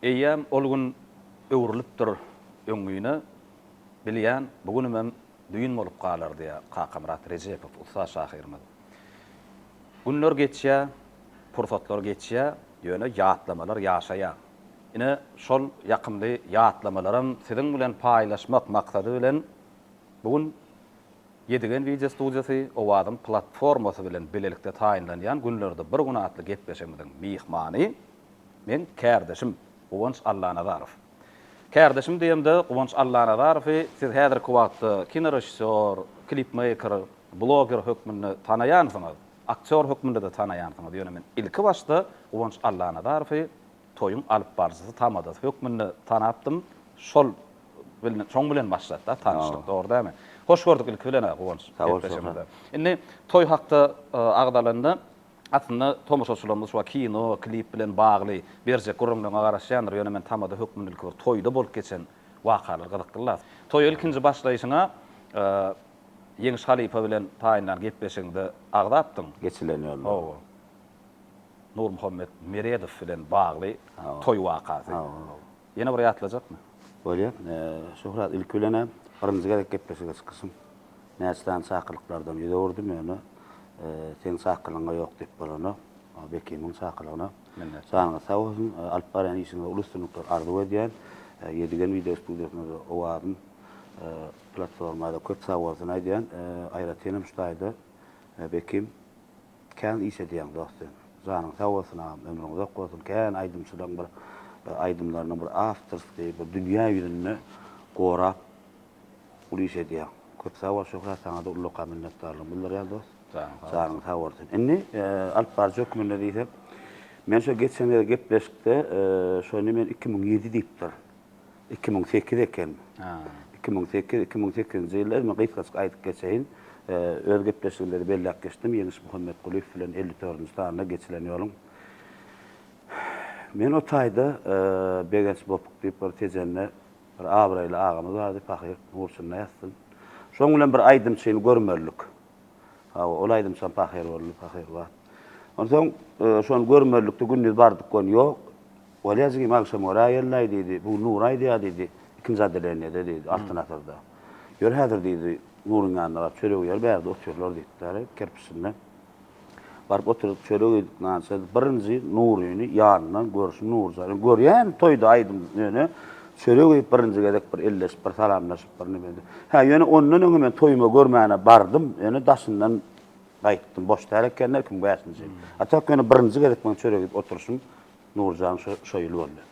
Eýem ol gün öwrülipdir öňüne bilýän bugün men düýün bolup galar diýe Kakamrat Rejepow usta şahyrymyz. Günler geçýär, pursatlar geçýär, ýöne ýatlamalar ýaşaýar. Ine şol ýakymly ýatlamalary siziň bilen paýlaşmak maksady bilen bugün Yedigen Video Studiosy Owazym platformasy bilen bilelikde taýinlanýan günlerde bir gün atly getbeşimiziň mihmany men kärdeşim Owans Allah Nazarov. Kärdeşim diýemde Owans Allah Nazarowy siz häzirki wagtda kino rejissor, klip maker, blogger hökmünde tanaýansyňyz. Aktör hökmünde de tanaýansyňyz. Ýöne men ilki başda Owans Allah Nazarowy toýun alyp barjysy tamadasy hökmünde tanapdym. Şoň bilen başlatdy tanışlyk, dogry däme? Hoş gördük ilki bilen Owans. Indi toy hakda agdalanda aslında tomoşaçylarymyz şu kino, klip bilen bagly berje gurrumlaryna garaşýandyr. Ýöne men tamada hökmündelik bir toýda bolup geçen wakalar gyzykdylar. Toy ilkinji başlaýyşyna Ýeňiş Halipa bilen taýinlan gepleşiňde agdapdyň. Geçilenýär. O. Nur Muhammed Meredow bilen bagly toy wakasy. Ýene bir ýatlajakmy? Bolýar. Şöhrat ilki bilen birinji gerek gepleşige çykysym. Näçeden çakyrlyklardan ýöwürdüm ýöne. Sen saklyňa ýok diýip bolany, Bekimiň saklygyna. Sanyňa sag bolsun, alyp barýan işiňe ulustunluklar arzu edýän, Yedigen Video Studiosynda Owazym platformada köp sag bolsun aýdýan, aýratynam şudaýdy. Bekim kän iş edýän dostum. Sanyň sag bolsun, ömrüň uzak bolsun, kän aýdymçydan bir aýdymlaryny bir afterski bir dünýä ýüzüne gorap ul iş edýän. Köp sag bolsun, şoňa da ulluqa minnetdarlygym bildirýän dost. Sağın tawartyn. Inni alyp barjak günde diýsem, men şo geçen ýere gepleşikde şonu men 2007 diýipdir. 2008 eken. 2008-2008-nji ýyllar men gypgaçyk aýdyp geçeýin. Öz gepleşigleri bellap geçdim. Ýeňiş Muhammed Guliýew bilen 54-nji sanaňda geçilen ýolum. Men o taýda begenç bolup diýip bir tejenne bir abraýly agamyz bardy, pahyr Nursunna ýatsyn. Şoň bilen bir aýdymçyny görmerlik. Olaydym san pahyr bolup pahyr var. Ondan şonu görmerlikde gündüz bardyk gon ýok. Olaýagy maksam oraýallaý diýdi. Bu Nuray diýdi. İkinji adelenýe dedi alternatywda. Ýör häzir diýdi Nuryň ýanyna çörek ýer bärde oturýarlar diýdiler kerpiçinden. Baryp oturup çörek ýedikden birinji Nuryny ýanyna görüşüm Nurzany görýän toýda aýdym ýöne çörek ýep birinji gedek bir elleşip bir salamlaşyp bir nime. Ýöne ondan öňe men toýumy görmäne bardym. Ýöne daşyndan gaýtdym. Boşda ekenler kim bäsnji. Hatta ýöne birinji gedek men çörek ýep oturuşym Nurjan şoýul boldy.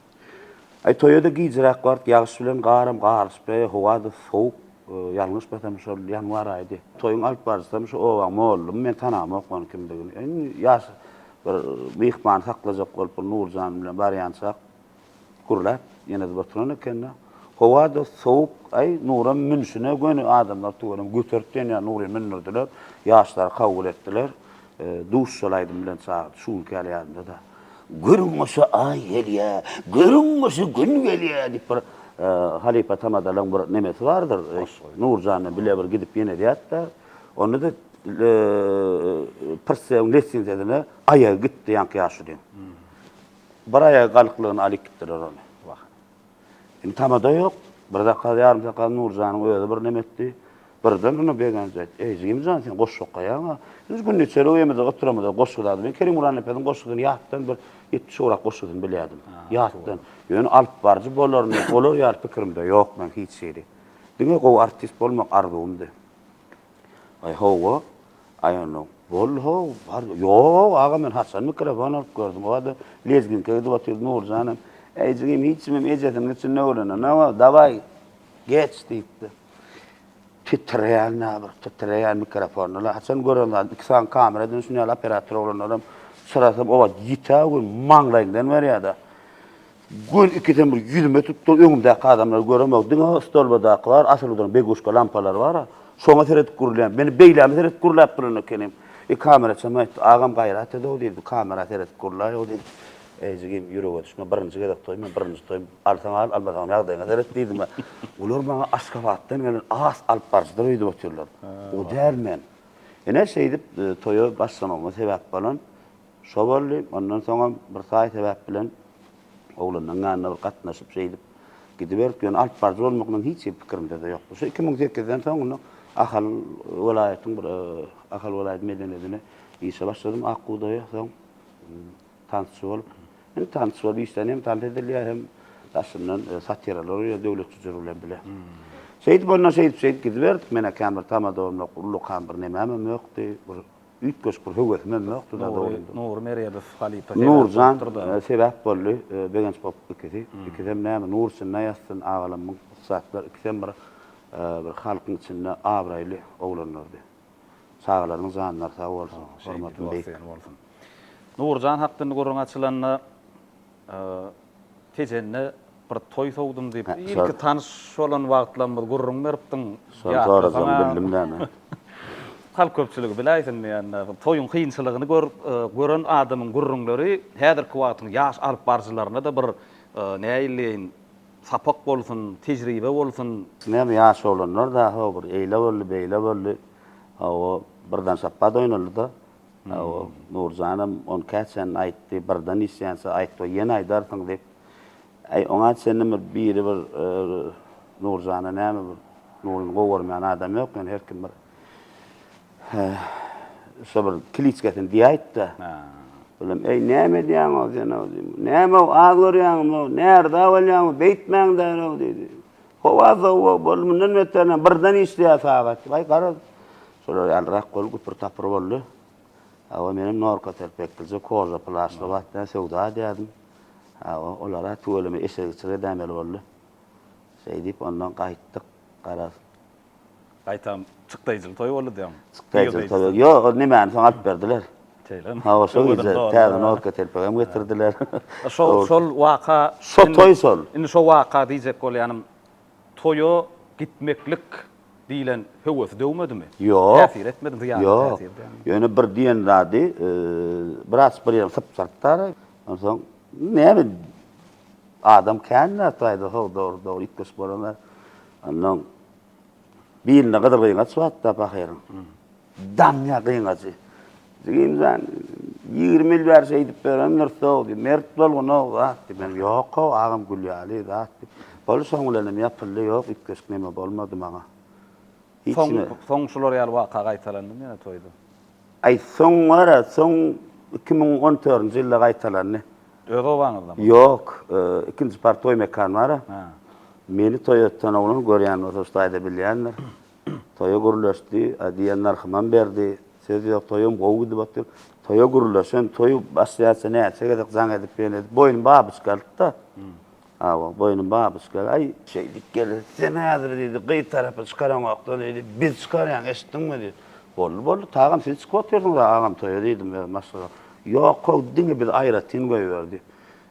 Ay toýda giýjirak bart, ýagyş bilen garşy, howada sowuk, ýalňyş batam şol ýanwar aýdy. Toýuň alyp barsam şu owaň mollum men tanamok gon kimdigini. Ýaş bir mihman saklajak bolup Nurjan bilen barýansak gurlap ýene de oturan eken. Howada sowuk ay Nuram münşine göni adamlar tuğanım götürtden ya Nuri mindirdiler. Ýaşlar kabul etdiler. Duş şolaydym bilen çağırdı. Şuň kelýärinde da. Görüňmese ay gelýär, görüňmese gün gelýär diýip bir Halipa tamadalan bir nemesi vardır. Nurjan'la bile bir gidip ýene diýatda. Onu da perseň lesiniňe aýa gitdi ýanky ýaşdy. Bir aýa galyklygyny alyp gitdiler onu. Indi tamada ýok. Bir dakika ýarym dakika Nurjanyň öýde bir nemetdi. Birden onu begenjek. Jimjan sen goşşokka ýa. Biz günni çörek ýemede oturamada goşşukdady. Ben Kerim Uran epeden goşşukyny ýatdan bir 70 şurak goşşukyny bilýärdim. Ýatdan. Ýöne alyp barjy bolarmy? Bolar ýar pikirimde ýok men hiç şeýle. Diňe gowy artist bolmak arzumdy. Ay howa, ayano. Bol ho, var. Ýok, aga men Hasan mikrofon alyp gördüm. O da lezgin kegdi oturdy Nurjanym. Ejigim hiç mem ejetim üçün ne olana? Nawa, davay. Geç diýipdi. Titreýän mikrofonla Hasan görenler iksan kameradan şunu operatör olanlarım sırasam ova ýitagy maňlaýyndan berýärdi. Gün ikiden bir 100 metr tutdu öňümde adamlar göremek. Diňe stolbadakylar asylydan begoşka lampalar bar. Şoňa seret gurulýan. Meni beýläme seret gurulap duran ekenim. Kamera çamat agam gaýrat ede o diýdi. Kamera seret gurulaýar o diýdi. Ejigim ýürege düşme birinji gedek toýma birinji toýum alsaň al albasaň ýagdaýyna seret diýdim. Ular maňa aşgabatdan gelen as alyp barjylar öýde oturýarlar. O däl men. Ene şeýdip toýa başlamama sebäp bolan şo boldy. Ondan soňra bir saýt sebäp bilen Oğlandan ýanyna bir gatnaşyp şeýdip gidiberip ýöne alyp barjy bolmakdan hiç pikirimde de ýok. Şu 2008-den soň Ahal welaýatyň bir Ahal welaýaty medeniyetine işe başladym Akgudaýa soň tanışy bolup. Tanışy bolup işden hem tanış edilýär hem daşyndan satiralar ýa döwlet tüjürler bilen. Şeýdip bolna şeýdip gidiberdik. Mene kamber tamadawmla uluk kamber nemem ýokdy. Bir ütköş bir höwesmem ýokdy da dowrunda. Nur Meriyedov Halipa. Nurjan sebäp boldy. Begens pop ikisi. İkisem näme Nursun näýasyn agalamyň satlar ikisem bir halkyň içinde abraýly oglanlardy. Sağlaryň zanlar sag bolsun. Hormatly beýik. Nurjan hakdyny gurrun açylanyna tejenne bir toy sowdum diýip ilki tanış bolan wagtlarymda gurrun beripdiň. Sorazam bildim näme. Halk köpçüligi biläýsin ýa-ni toyun kynçylygyny gören adamyň gurrunlary häzirki wagtyň ýaş alyp barjylaryna da bir näýleýin sapak bolsun, tejribe bolsun. Näme ýaş olanlar da bir eýle boldy, beýle boldy. O birden sapad oýnaldy da. O Nurjanam on käçen aýtdy, birden isýänse aýtdy, ýene aýdarsyň diýip. Oňa senem biri bir Nurjana näme bir Nuruny gowurmayan adam ýok, her kim bir şu bir kliçketin diýäýtdi. Bilem, näme diýäň o sen o? Näme aglarýaňmy? Närde bolýaňmy? Beýtmäňden o diýdi. Howaza o bolmundan metene birden işleýär sagat. Vay gara. Şolar ýalrak gol bir tapyr boldy. Awa menem Norka terpekilje koza plasla watda sowda diýdim. Awa olara tuweleme eşegçile dämel boldy. Şeýdip ondan gaýtdyk. Garas. Gaýtam çykdaýjyl toy boldy diýem. Çykdaýjyl toy. Ýok, nämäni soň alyp berdiler. Hawa şol täze Norka terpegem getirdiler. Şol waka toy sol. Indi şol waka diýjek bolýanym toyo gitmeklik diýilen höwes döwmedimi? Ýok. Täsir etmedi diýär. Ýok. Ýöne bir diýen rady, biraz bir ýer syp sartlar. Onsoň näme adam känne taýdy dor itkös bolanlar. Ondan biline gadar gyňa çatda bahyr. Damya gyňaçy. Diýimden 20 mil berse edip berenler soğdy. Mert bolgyny wagt. Men ýok, agam gülýäli zat. Bol soňlanym ýapyldy ýok, itkös näme bolmady maňa. Soň şular ýaly waka gaýtalandy ýene toyda. Soň wara, soň 2014-nji ýylda gaýtalandy. Öz owaňyzda. Ýok, ikinji par toy mekan bar. Meni toýatdan oğlan görýän otaşdaýda bilýänler. Toýa gurulýaşdy, diýen narxyman berdi. Söz ýok, toýum gowdy batdyr. Toýa gurulýaşan, toýu başlaýasa näçe gedek zaň edip berdi. Boýun babys galdy da. Awa, boýunun babys gal. Ay, şeýdik gelir. Sen häzir diýdi, gyý tarapy çykaran wagtda diýdi. Biz çykarýan, eşitdiňmi diýdi. Boldy, tagam siz çykyp oturdyň da agam toýa diýdim ben maşala. Ýok, diňe bir aýratyn goýberdi.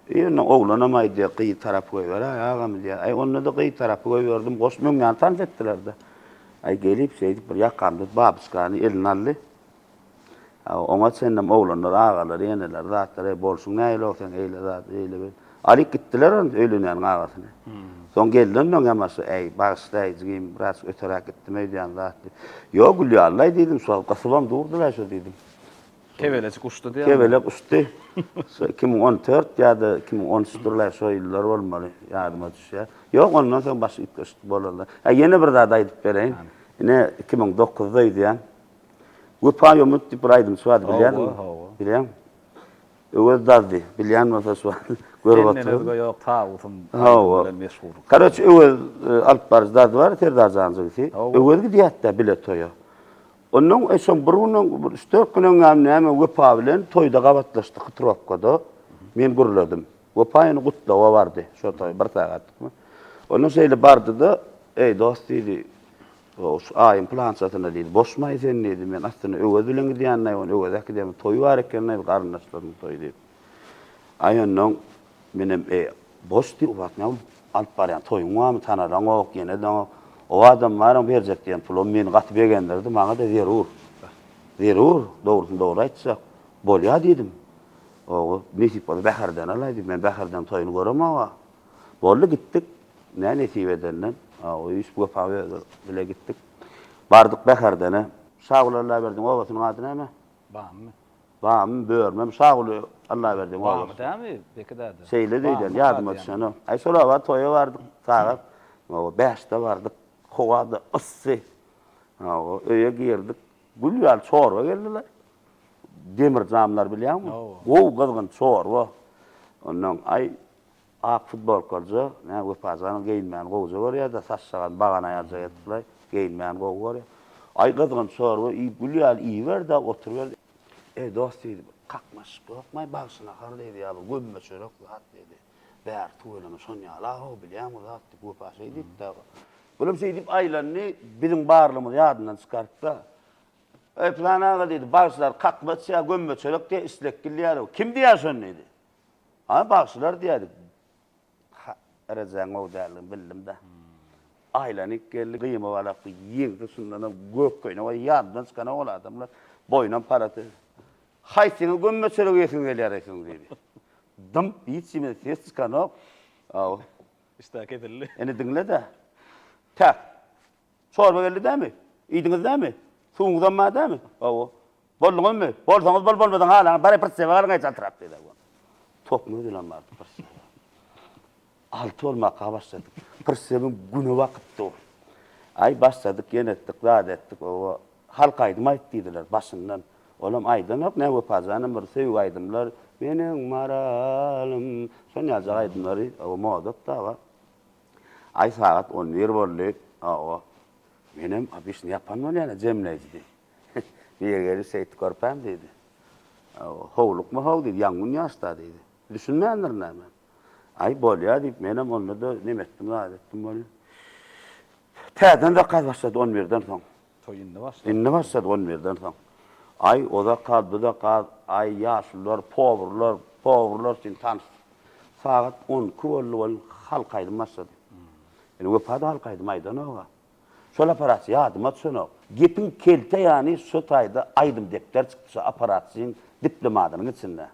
Ýene oğlanam aýdy, gyý tarapy goýber, agam diýär. Ay, onda da gyý tarapy goýberdim, goşmyň ýan tanış etdiler de. Ay, gelip şeýdik bir ýakamdy, babys gany elini aldy. Oňa senem oğlanlar, agalar, ýeneler, zatlar bolsun, näýle olsan eýle zat, eýle bil. Alyp gitdiler on öýlenýän agasyny. Soň geldim men gamasy, ey, bagşlaýjym, biraz öteräk gitdim eýdýän zat. Ýok, gülýärler diýdim, şol gasybam durdular şo diýdim. Keveleci uçtu diýär. Kevelek uçtu. 2014 ýa-da 2013-lar şo ýyllar bolmaly, ýadyma düşýär. Ýok, ondan soň başy itköşt bolarlar. Ýene bir zat aýdyp bereýin. Ine 2009-da idi. Gupaýo mutdy bir aýdym suwady bilýärmi? Bilýän. Öwes dazdy, bilýänmi suwady? Görüp oturup. Ýok, taýwym bilen meşhur. Garaç öwes alyp barjy dazdy bar, terdazanjy. Öwes diýetde bilet toýa. Onun eşon burunun üstök günün näme wepa bilen toyda gabatlaşdy Kıtrovkada. Men guruladım. Wepaýyny gutlawa bardy. Şo toy bir sagatmy. Onun şeýle bardy da, ey dost diýdi. O aýym plansatyna diýdi. Boşmaý sen diýdi. Men aslında öwes bilen gidýän näme, öwes akademi toy bar eken näme garnaşlaryň toy diýdi. Aýonyň menem boş diýip wagtnam alyp barýan toyuň wamy tanaran ok ýene de o adam maram berjek diýen pulum meni gaty bergenlerdi, maňa da zerur. Zerur, dogry aýtsak, bolýar diýdim. O, nesip bolu Bäherden alaýdy, men Bäherden toyuny görem aga. Boldy gitdik, näme nesibedenden, o iş bu pawe bile gitdik. Bardyk Bäherdene, şaglarlar berdim, owasynyň ady näme? Bamy. Bam börmem sağ ol Allah verdi. Var mı değil mi? Peki de. Şeyle deyden yardım etsen. Ay sola var toya vardık saat. O 5'te vardık. Hovada ısı. O öye girdik. Gülyal çorba geldiler. Demir camlar biliyor musun? O kızgın çorba. Ondan ay ak futbol kolcu. Ne bu pazarın giyinmeyen kovucu var ya da saçsagan bağana yarca ettiler. Giyinmeyen kovu var ya. Ay kızgın çorba. Gülyal iyi ver de oturuyor. Dost dedi. Kalkmaz, korkmay bağsına kar dedi ya. Gömme çörek hat dedi. Bär tuğlama sonya la o biliyor musun? Hat bu pasay dedi de. Oğlum şey deyip aylanını bizim bağırlığımız yadından çıkarttı da. Falan ağa dedi. Bağsılar kalkmaz ya gömme çörek diye islek gilliyar. Kim diyorsun dedi. Ha bağsılar diyordu. Ereceğin o derlim bildim de. Aylanı geldi kıyma valaklı yiğirdi sundan gök köyüne o yadından çıkan o adamlar boynan paratı. Haysini gömme çörek yesin geliyorsun dedi. Dım içime ses çıkan o. Ağa. İşte kedilli. Eni dinle de. Tak. Çorba geldi değil mi? İyidiniz değil mi? Suğunuzdan mı değil mi? O. Bollunuz mu? Bolsanız bol bolmadan hala bari pırsı var çatırap dedi. Top mu ödülen vardı pırsı. Altı olmaya başladık. Pırsı'nın günü vakitti o. Ay başladık, yenettik, rahat ettik. O halkaydım ayıt dediler başından. Oğlum aydın yok ne bu pazanın bir sevgi aydınlar. Benim maralım. Son yazı aydınları o modak da var. Ay saat 11 boldu. O. Benim abisini yapan mı yani cemleydi. Bir yere seyit korpam dedi. O hovluk mu hov dedi. Yangın yasta dedi. Düşünmeyenler ne ben. Ay bol ya deyip benim onu da ne ettim rahat ettim böyle. T'den de kaz başladı 11'den sonra. Toy indi başladı. İnne başladı 11'den sonra. Ay o da kaldı da kal. Ay yaşlılar, powerlar için tanış. Saat 10 kuvallı halkaydım başladı. Yani o pada halkaydım aydan oğa. Şol aparatçı yadım at şunu. Gepin kelte yani şu tayda aydım depter çıktı aparatçının diplomadının içinde.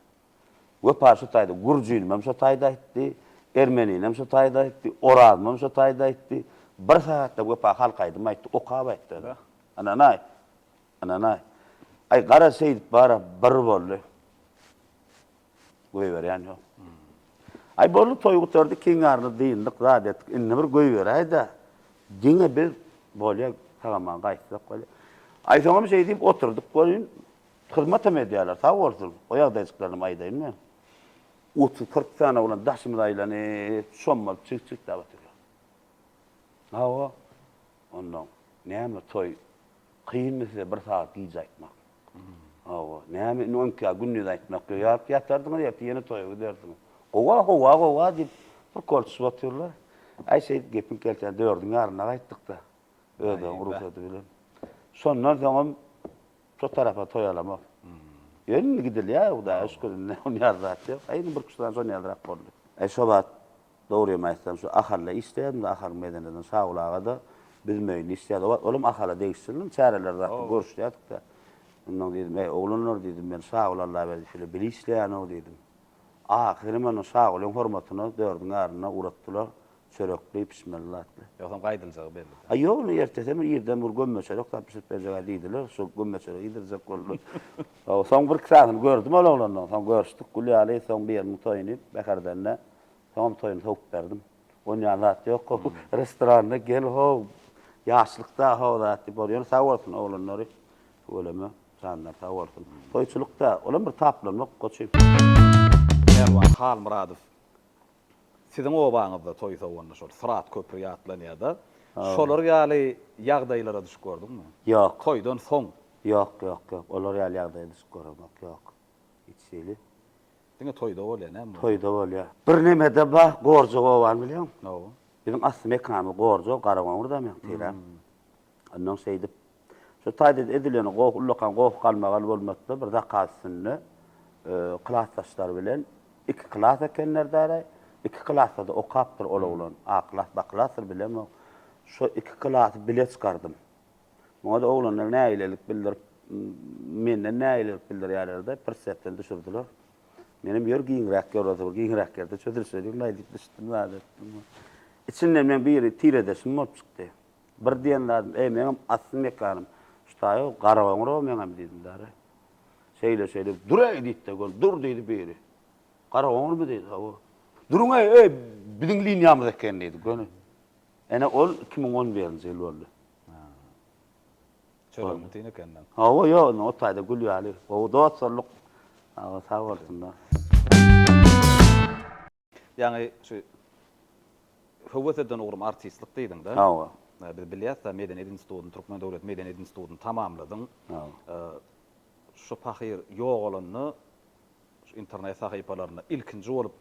O par şu tayda Gurcuyla şu tayda etti. Ermeniyle şu tayda etti. Orazmam şu tayda etti. Bir saatte o par halkaydım aydı. O kaba etti. Ananay. Ay qara seyit bara bir bollu. Goy ver yani yok. Ay bollu toy utardı kingarını deyindik rahat ettik. İnne bir goy ver ayda. Dine bir bolya tamam qaytsak qole. Ay sonra şey deyip oturduk koyun. Hizmet medyalar sağ olsun. O yağdayızlarım aydayım ben. 30-40 tane olan daşımın aylanı sonmal çık da batırıyor. Ha o. Ondan neyme toy kıyın mesela bir saat giyecekmek. O neyme onka günü de etmek. Yatardın ya yeni toy giderdin. Ova deyip bir koltuğu batırıyorlar. Ay şey gepin kelten dördün yarına gittik da. Öyle ruhsatı bilen. Sonra tamam şu tarafa toyalamak. Yönünü gidil ya o da üskürünle onu yazat yok. Aynı bir kuştan sonra yazrak oldu. Şobat doğru yemeysem şu aharla isteyen de ahar medeneden sağ ulağa da bilmeyin istedi. Oğlum aharla değiştirelim çareler görüştük da. Ondan dedim oğlunlar dedim ben sağ ol Allah verdi şöyle bil işleyen o dedim. Ahirime onu sağ olun hürmetine dördün arına uğrattılar. Çörekleyip bismillah. Yoksam qaydyljak belli. Ay yok ertesem yerden bir gömme çörek tapışıp berjega deydiler. Şu gömme çörek yedirecek oldu. O son bir kısasını gördüm oğlandan. Son görüştük. Gülyali son bir yerin toyunu bekardanna. Son toyunu soğuk verdim. Onun yanat yok. Restoranda gel ho. Yaşlıkta ho da tip oluyor. Sağ olsun oğlanları. Öyle mi? Sanlar sağ olsun. Toyçulukta olan bir taplanmak koçuyum. Erwan Hal Muradov. Sizin obaňyzda toy sowanda şol Sırat köprü ýatlanýarda. Şolar ýaly ýagdaýlara düşüp gördüňmi? Ýok. Toydan soň. Yok. Olar ýaly ýagdaýda düşüp görmek yok. Hiç şeyli. Diňe toyda bolýar näme? Toyda bolýar. Bir nemede bak gorjog owan bilýän? No. Bizim asly mekany gorjog Garawan urda men teýlem. Ondan seýdip şu taýda edilen gof ullakan gof kalmagan bolmapdy bir dakasynny klassdaşlar bilen iki klass ekenler däre. İki klassa da okaptır ola A klass, B klassır bilen o. Şu iki klass bilet çıkardım. Moda oğlanlar näýlelik bildirip menden näýlelik bildir ýalarda bir sepden düşürdüler. Menim ýör giňrak ýerde çödürsedim näýdik düşdüm näde. İçinden men biri tiredesim bolup çykdy. Bir diýenler meňem asly mekanım. Şutaýy Garawan uro meňem diýdim däre. Şeýle dur edip de dur diýdi biri. Gara oňur mu diýdi o. Durun ey biziň liniýamyz eken diýdi göni. Ene ol 2011-nji ýyl boldy. Çöreňi tiýin ekenden. O yo o taýda gülýäli. O dostluk. Ha sağ bolsunlar. Yani şu howetden ogrum artistlik diýdiň da. Ha. Biz bilýäs-de Medeniyet Institutyny, Türkmen Döwlet Medeniyet Institutyny tamamladyň. Şu pahyr ýok bolanyny şu internet sahypalaryna ilkinji bolup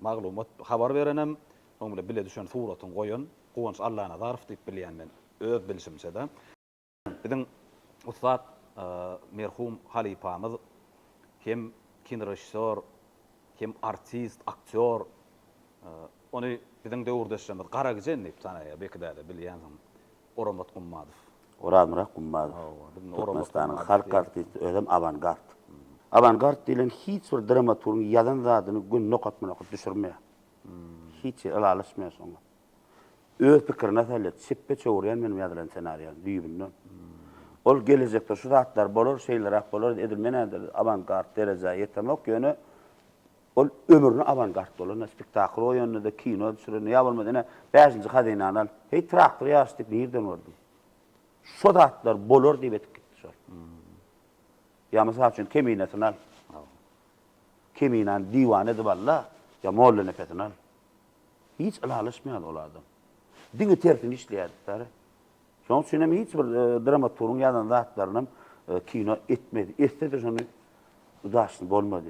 maglumat habar berenem. Oňa bile düşen suratyny goýan, Gowanç Allahna zarf diýip bilýän men öz bilişimçe de. Biziň ustad merhum Halipamyz hem kinorežisör, hem artist, aktör. Onu biziň döwürdeşlerimiz Garagijen diýip sanaýa bekide de bilýänsiň. Oramat Gummadow. Oramrak Gummadow. Biziň Türkmenistan'ın halk artisti ödem avantgard. Avantgard diýilen hiç bir dramaturg ýazan zadyny gün nokatmana düşürmeýär. Hiç alalysmaýar soňa. Öz pikirine tälet, seppe çöwürýän menim ýazylan senariýa düýbünden. Ol gelecekde şu zatlar bolar, şeýler bolar, edilmenedir, avantgard derejä ýetemek ýöne ol ömrüni avantgard bolan, spektakl oýanyny, kino düşüreni ýa bolmady ene 5-nji hadynadan hey traktor ýaşdyp nerden gördüm. Şu zatlar bolar diýip etip gitdi şol. Ya mesela üçün kemiğine al. Kemiğine divan edip Allah. Ya molla nefesini al. Hiç alalışmayan ol adam. Dini tertini işleyerdi. Son için hiç bir dramaturgun yadan zatlarının kino etmedi. Etse de şunu udaşın bolmadı.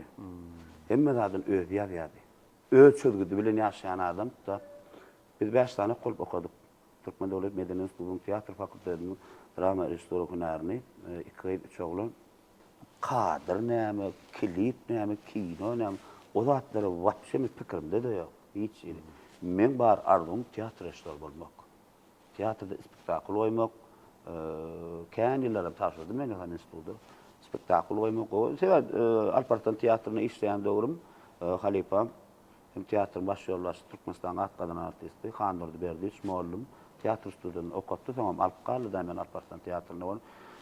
Hem zaten ödüyer yani. Ölçülgüdü bilen yaşayan adam da biz 5 tane kulüp okuduk. Türkmen Döwlet Medeniyet Institutynyň Teatr fakültetiniň drama rejissör hünärini 2 ýyl 3 oglan kadyr näme, klip näme, kino näme, o zatlara wapşe mi pikirimde de ýok. Hiç. Men bar arzum teatr rejissör bolmak. Teatrda spektakl oýmak, kän ýyllaram taşdym men han institutda. Spektakl oýmak, sebäp Alparslan teatryny işleýän döwrüm Halipam hem teatr başýarlaşy Türkmenistan atgadan artisti Handurdy berdi, şmollum teatr studyny okutdy, tamam alyp galdy da men Alparslan teatryna bol.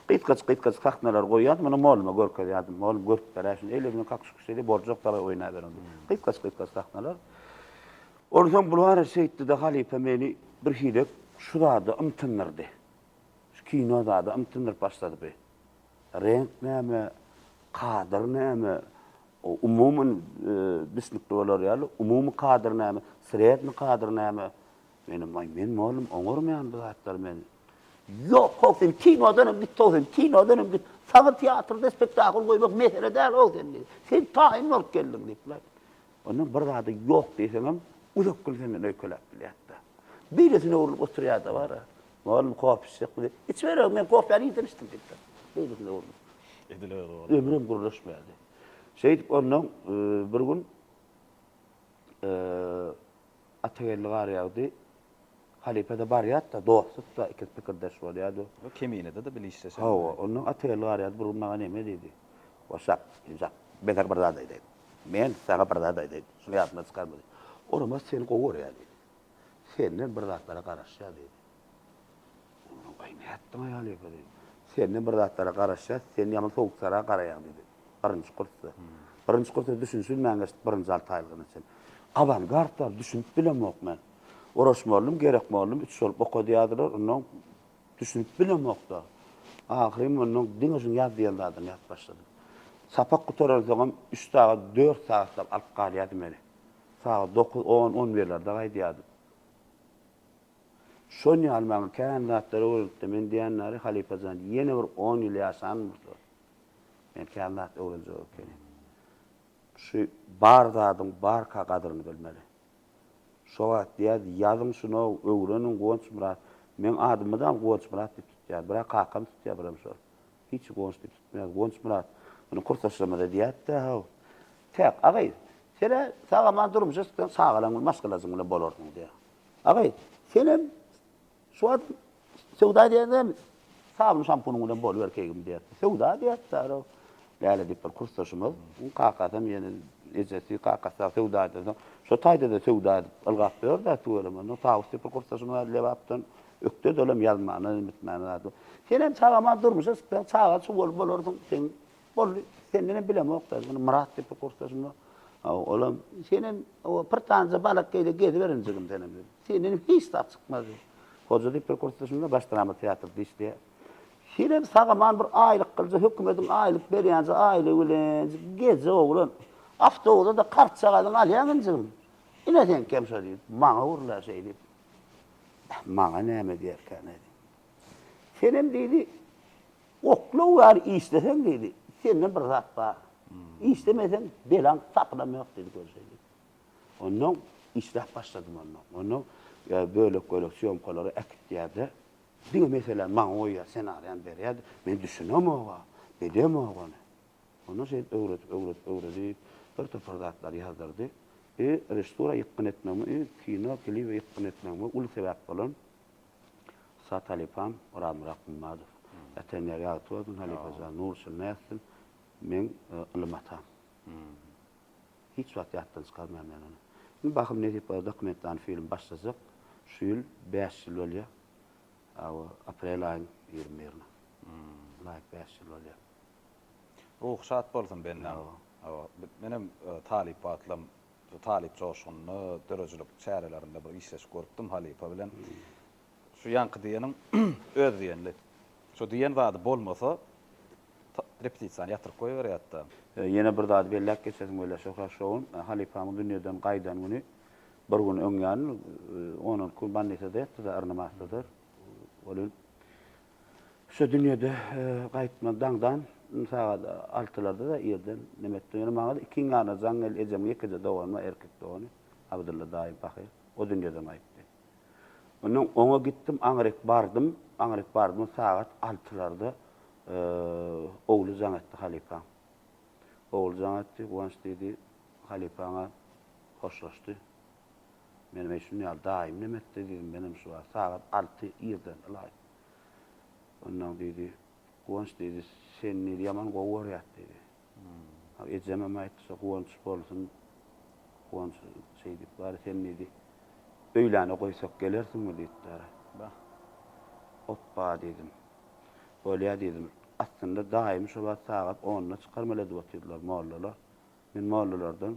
Qytkaç saxnalar goýýar, meni molluma görkezýärdim. Mollum görüp beräşin, eýle bilen kakşykşydy borjoklara oýnap berdi. Qytkaç saxnalar. Ordan bular şeýtdi de Halipa meni bir hilek şu zady ymtynyrdy. Şu kino zady ymtyndyryp başlady be. Renk näme, kadyr näme, umumyň düşnükde bolar ýaly, umumy kadyr näme, süretni kadyr näme. Men mollum oňurmaýan bu zatlar men. Yok, hoşum kinodan git, kinodan git. Sana teatrda spektakl goýmak mesele däl o dendi. Sen taýin bolup geldin diýipler. Onun bir zady yok diýsem, uzak gülsem öýkelep bilýärdi. Birisine urup oturýardy var. Malum kopşyk. Hiç berek men kopýany ýetirişdim diýipler. Birisine urup. Ediler o. Ömrüm guruluşmaýardy. Şeýdip ondan bir gün atagelle garýardy. Halipada barýat da dostluk da iki pikirdeş bolýardy. O kemiğine de bilişse. Ha, onun atagelle garýardy bir gün maňa näme diýdi? Whatsapp, beter bir zat diýdi. Men sana bir zat diýdi. Şunu ýadyma çykarma. Orama seni gowurýar diýdi. Senden bir zatlara garaşýar diýdi. Ay näetdim Halipa diýdi. Senden bir zatlara garaşýar, sen ýaman sowuklara garaýan diýdi. Birinji kursda. Birinji kursda düşünsün mäňe birinji altaýlygyny sen. Avantgardlar düşünüp bilemek men. Uğraşmalım, gerekmalım, üç olup okudyadılar, ondan düşünüp bilemokda. Ahirim ondan diňeşin ýaz diýenlerden ýaz başladım. Sapak gutaralsam 3 saat, 4 saatlap alyp galýardy meni. Saat 9, 10, 11-lerde gaýdýardy. Şonu ýalmagy kändatlara öwrükde men diýenleri Halipajan ýene bir 10 ýyl ýaşanmyşlar. Men kändat öwrenjek ekenim. Şu bar zadyň bar kagadyryny bilmeli. Şoňa diýär, ýazym şunu öwrenin Gowanç Murat. Men adymydan Gowanç Murat diýip tutýar. Birak kakam tutýar biram şol. Hiç Gowanç diýip tutmaýar. Gowanç Murat. Muny kursaşlamada diýär-de ha. Tek agay. Sene sağaman durmuşsan sağalan maskalasyň bilen bolarsyň diýär. Agay, senem şu an sewda diýändem. Sağım şampunyň bilen bolup erkegim diýär. Sewda diýär. Läle diýip bir kursaşymyz. Kakam ýene ejesi kakasa sewda diýär. Şu taýda da sewda algap berdi tuğlama. No taýsy bir kursaşyma lewapdan ökde dolem ýazmany, mitmany. Senem sağama durmuşsa sağa şu bolup bolardyň sen bolly. Senden bilem okda. Murat diýip kursaşmy. Olam senin o pırtanca balak geýde gezi berinjigim senem. Senden hiç de çykmaz. Hoca diýip bir kursaşmda başlama teatrda işleýär. Senem sagaman bir aýlyk kılsa hökümetin aýlyk berýänse aýly bilen gezi oglan. Awtowda da kartçagadan alýanjygym. Ine sen kemşe diýip maňa urlar şey diýip. Maňa näme diýerken edi. Senem diýdi oklu var istesen diýdi. Senden bir zat bar. İstemesen belan tapılamak dedi görseydi. Ondan israf başladım ondan. Ondan böyle syomkaları ekitiyade. Diňe mesela maňa oýa senaryan berýärdi. Men düşünem oga, bilem oga. Onu şey öwredi. Bir topardaklar ýazdyrdy. Restora ýykyn etmemi, kino, klip ýykyn etmemi ul sebäp bolan Sat Halipam, Ramrak Muhammadow. Etenler ýagtydyn Halipa Nursul nästin. Men ılmatam. Hiç wagt ýatdan çykarmam men onu. Şimdi bakım ne diýip dokumentan film başlasak, şu ýyl 5 ýyl bolýar. Aprel aýynyň 20-nä. Laýyk 5 ýyl bolýar. Ruhsat bolsun benden. Benim talip batlam, talip çoşuny dörejlik çärelerinde bir işleş görüpdim Halipa bilen. Şu ýanky diýenim öz diýenli. Şu diýen wady bolmasa repetisiýany ýatyryp goýýar ýatda. Ýene bir zat bellek geçesim öyle şoňa Halipamy dünýeden gaýdan güni bir gün öňýän onun kurbanlysydy da arnamasydyr. Oly şu dünýede gaýtma daňdan saat 6-larda da ýerden nemetde ýene maňa 2 ňana jaňyl ejem ýekide dowama erkek dowany Abdulla daýym pahyr o dünýeden gaýtdy. Onun oňa gittim, aňryk bardım saat 6-larda oğlu zanetdi Halipa. Oğlu zanetdi, guanç dedi, Halipa'na hoşlaştı. Benim eşim ya daim nemet dedim, benim şu saat 6 ýerden alay. Ondan dedi, guanç dedi, sen ne yaman gower ýat dedi. Ejemem aýtsa guanç bolsun, guanç şey dip, bari sen ne dedi, öýläne goýsak gelersiňmi diýdiler. Hoppa dedim. Bolýa dedim. Aslında daim şu saat 10'da çıkarmaladı batırdılar mollalar. Men mollalardan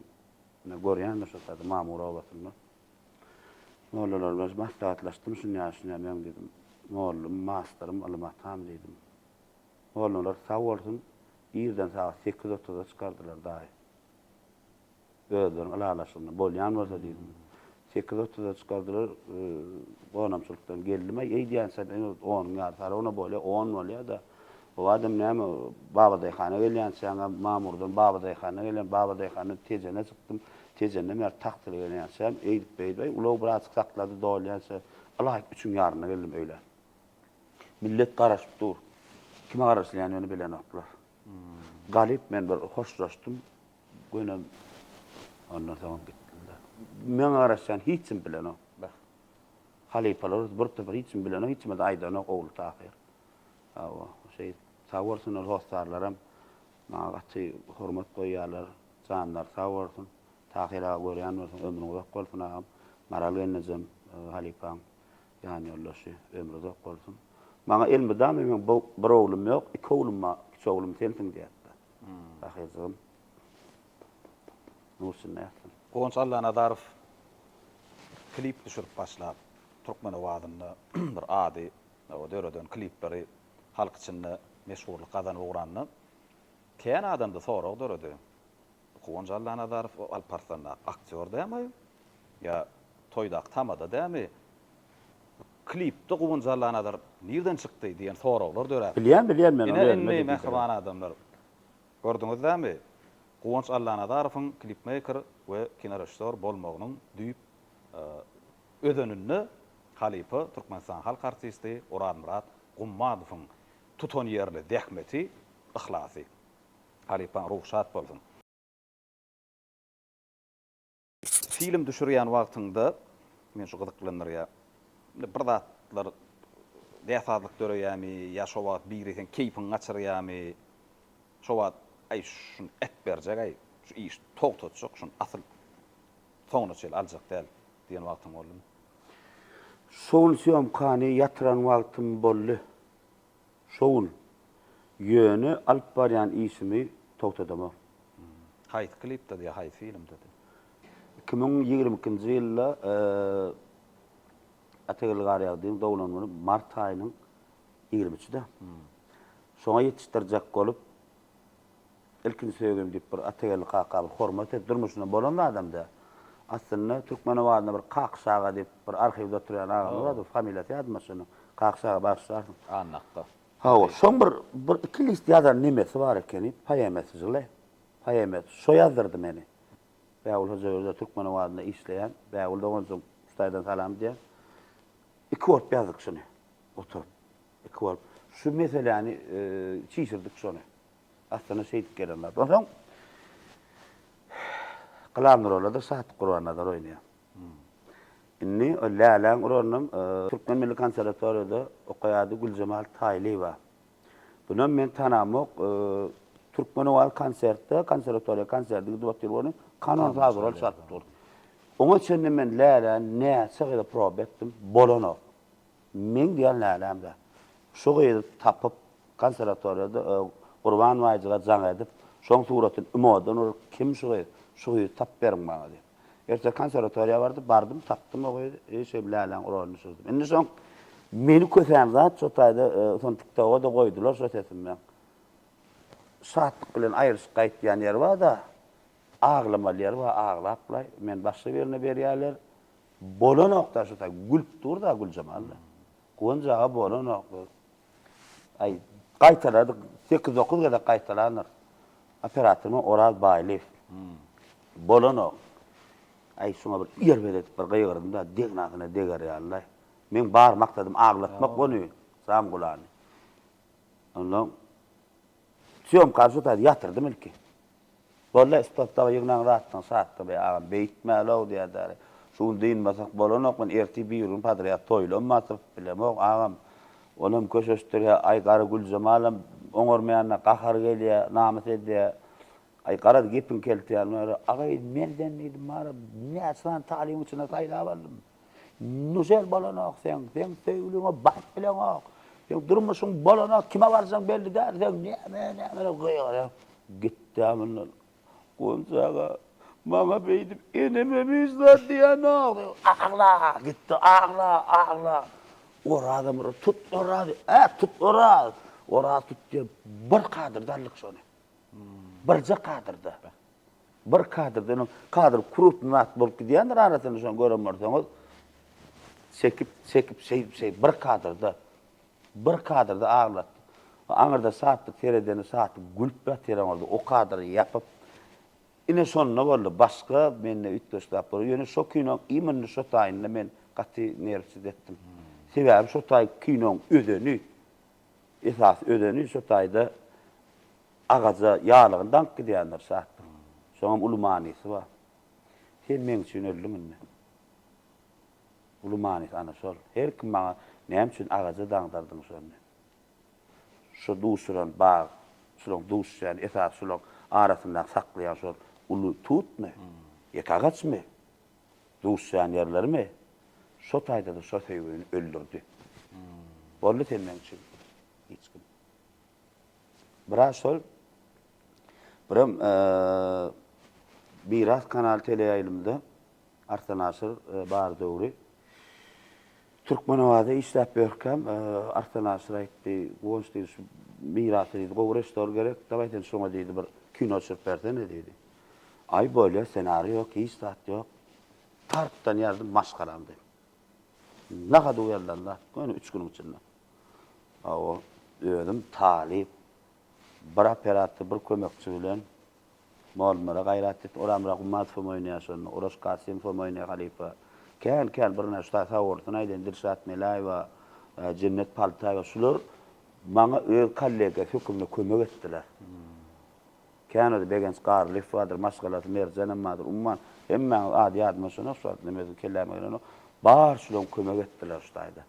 görýän şoňa mamura obatynda. Mollalar bilen maslahatlaşdym şunu ýaşyna men dedim. Mollum, masterym almatam dedim. Mollalar sag bolsun. Ýerden saat 8:30'da çıkardylar daim. Gözlerim alalaşynda bolýan bolsa dedim. 8:30'da çıkardylar. Bonamçylykdan geldim. Ýeýdýänse 10 ýar ona bolýa 10 bolýa da o adam näme baba daýhana gelýän şaňa mamurdan baba daýhana gelýän baba daýhana tejene çykdym. Tejene mer taktyr gelýän şam eýdip beýdi. Ulaw bir açyk saklady dolýansa Allah üçün ýaryna geldim öýle. Millet garaşyp dur. Kime garaşýan ýöne bilen oklar. Galip men bir hoşlaşdym. Gönem ondan soň gitdiler. Men garaşýan hiçim bilen ok. Halipalar bir hiçim bilen ok, hiçime de aýdan ok oğul tahyr. Şey sağ bolsun ol hostarlaram. Maňa gaty hormat goýýarlar, janlar sağ bolsun. Tahyra görýän bolsun, ömrüň uzak bolsun agam. Maral gelnejem Halipam ýany ýollaşy, ömrü uzak bolsun. Maňa elmedam men bir oglum ýok, 2 oglum bar, 2 oglum sensiň diýipdi. Tahyrzym. Nursun näsin? Gonç Allah Nadarov klip düşürüp başlap Türkmen owadyny bir ady o döreden klipleri halk içinde meşhurlyk kazanyp ugranyny kän adamdy sorag döredi. Gonç Allah Nadarov Alparslan'a aktyor dämi? Ya toýdak tamada dämi? Klipde Gonç Allah Nadarov nerden çykdy diýen soraglar döredi. Bilýän men onu. Ine mehriban adamlar. Gördüňiz dämi? Gonç Allah Nadarowyň klipmaker we kinorežissor bolmagynyň düýüp ödönünni Halipa Türkmenistan halk artisti Orhan Murat Gummadowyň tutan ýerli dähmeti, ihlasy. Halipa ruhsat bolsun. Film düşürýän wagtynda men şu gyzyklanýar bir zatlar dähsadlyk döreýärmi, ýa şo wagt bir eken keyfin gaçyrýarmy, şo wagt ay şun et berjek ay şu iş togtatjak şun asyl soňuna çel aljak däl diýen wagtym boldy. Şol syom kany ýatyran wagtym boldy. Şol Yönü alıp baryan ismi togtadama. Hayt klipde diýe, hayt filmde diýe. 2022-nji ýylda Ategil Garyagyň dowlanmany mart aýynyň 20-sinde. Şoňa ýetişdirjek bolup ilkin söýgem diýip bir Ategil gaqaby hormat edip durmuşyna bolan adamda. Aslında Türkmenowadyna bir Qaqşaga diýip bir arhivde oturýan agam bar, familiýasy ýazmasyny. Qaqşaga başlar. Annaqqa. Ha, şoň bir iki list ýazar nemesi bar ekeni, paýametsy jyly. Paýamet, şo ýazdyrdy meni. Bäwul Hojaýerде Türkmenowadyna işleýän, bäwul doňuzum ustaýdan salam diýär. İki wort ýazdyk şunu. Oturup. İki wort. Şu meseleni çiğsirdik şunu. Aslında şeýdip gelenler. Soň Qalamlar olada saat Qur'anada oýnaýar. Inni Läläň urannym Türkmen Milli Konservatoriýada okaýady Güljemal Taýlyba. Bunun men tanamok Türkmenowal konservatoriýa konsertinde gidip bolýan kanon hazır ol şart dur. Oňa çendim men Läläň näçe gede proba etdim bolano. Men diýen Lälämde. Şo gyzy tapyp konservatoriýada Qurban waýyga jaň edip, şoň suratyny ümodan kim şu gyzy tap berin bana diýip. Erta konservatoriýa bardım, tapdym o gyzy şeýle Läläň uranny sürdüm. Indi şoň meni kösen zat şo taýda son TikTok'a da goýdular şo sesim men. Saatlyk bilen aýryşyp gaýtýan ýer bar da, ağlamaly yer bar, ağlaply. Men başga birine berýärler. Bolan okda şo taý gülp dur da Güljemal. Gonjaga bolan okda. Ay, gaýtaladyk 8-9 gede gaýtalanır. Operatorma Oraz Baýlew. Bolan ok. Ay, şoňa bir ýer beredip bir gaýgyrdım da, degnagyna deger ýaly. Men bar maksadım ağlatmak onu, sam gulany. Ondan Siyom karşı tadı yatırdım ilki. Vallahi ispatda yığınan rahattan saatte be ağam beyitmeli o diye der. Şun deyin masak bolonok men erti bir yılın padraya toylum masaf bilem o ağam. Onum köşöstürüye ay qarı Güljemalym oňormayanna qahar gelýär, namus edýär. Ay qarad gepin keltýär. Agay menden diýdim mara näçe talim üçin taýlap aldım. Nusel bolonok sen söýgülüňe bak bilen ok. Sen durmuşsun bolana kime varsan belli der. Sen ne goýar. Gitdi amyny. Gonjaga mama beýdip eneme bizler diýen ağla gitti ağla. Ora adam tut orady. Tut ora. Ora tut diýip bir kadrdanlyk şonu. Birje kadrda. Bir kadrda kadr kurup mat bolup gidýändir arasyny şon göremmerseňiz. Çekip şey bir kadrda. Bir kadrda ağlatdy. Aňyrda saatly teredeni saatly gülpä teren oldu. O kadry ýapyp ine sonuna boldy. Başga menne ütdeşlap bar. Ýöne şo kino iýmini şo taýynda men gaty nerwsiz etdim. Sebäbi şo taý kinoň ödeni. Esas ödeni şo taýda agaza ýalygyndan gidýändir saatly. Şoňam uly manysy bar. Sen men üçin öldüň. Uly manysy ana şol. Her kim maňa näme üçin agaza daňdardyň şonu. Şo duşuran bağ, şolong duşan, esas şolong arasynda saklaýan şol uly tutmy? Ýek agaçmy? Duşan ýerlermi? Şo taýda da şo söýgüni öldürdi. Boldy sen men üçin. Hiç kim. Biraz şol biram Miras kanal teleýaýlymda Arslan Aşyr bar döwri Türkmenowada işläp berkem Arslan Aşyr aýtdy, "Gonşdy Miras diýdi, gowy restor gerek, dabaýtan şoňa diýdi bir kino çykyp bersen" diýdi. Ay bolýa senariýo ýok, işläp ýok. Tarpdan ýardım maşgaramdy. Nahada uyarlanlar, göni 3 gün içinde. O ödüm talip, bir operator, bir kömekçi bilen malmara gayrat et, oramra gummat fo moýnaýaşyn, Oras Kasim fo moýnaýar halifa. Kel birine şta sawurtun aýdan Dilşat Melay we Cennet Paltay we şular maňa öz kollega hökümde kömek etdiler. Kanada Begens Qarlif wadyr, maşgalat Merjan madyr, umman hemme ady ýardymçyna şart nemedi kellämegini bar şular kömek etdiler ştaýda.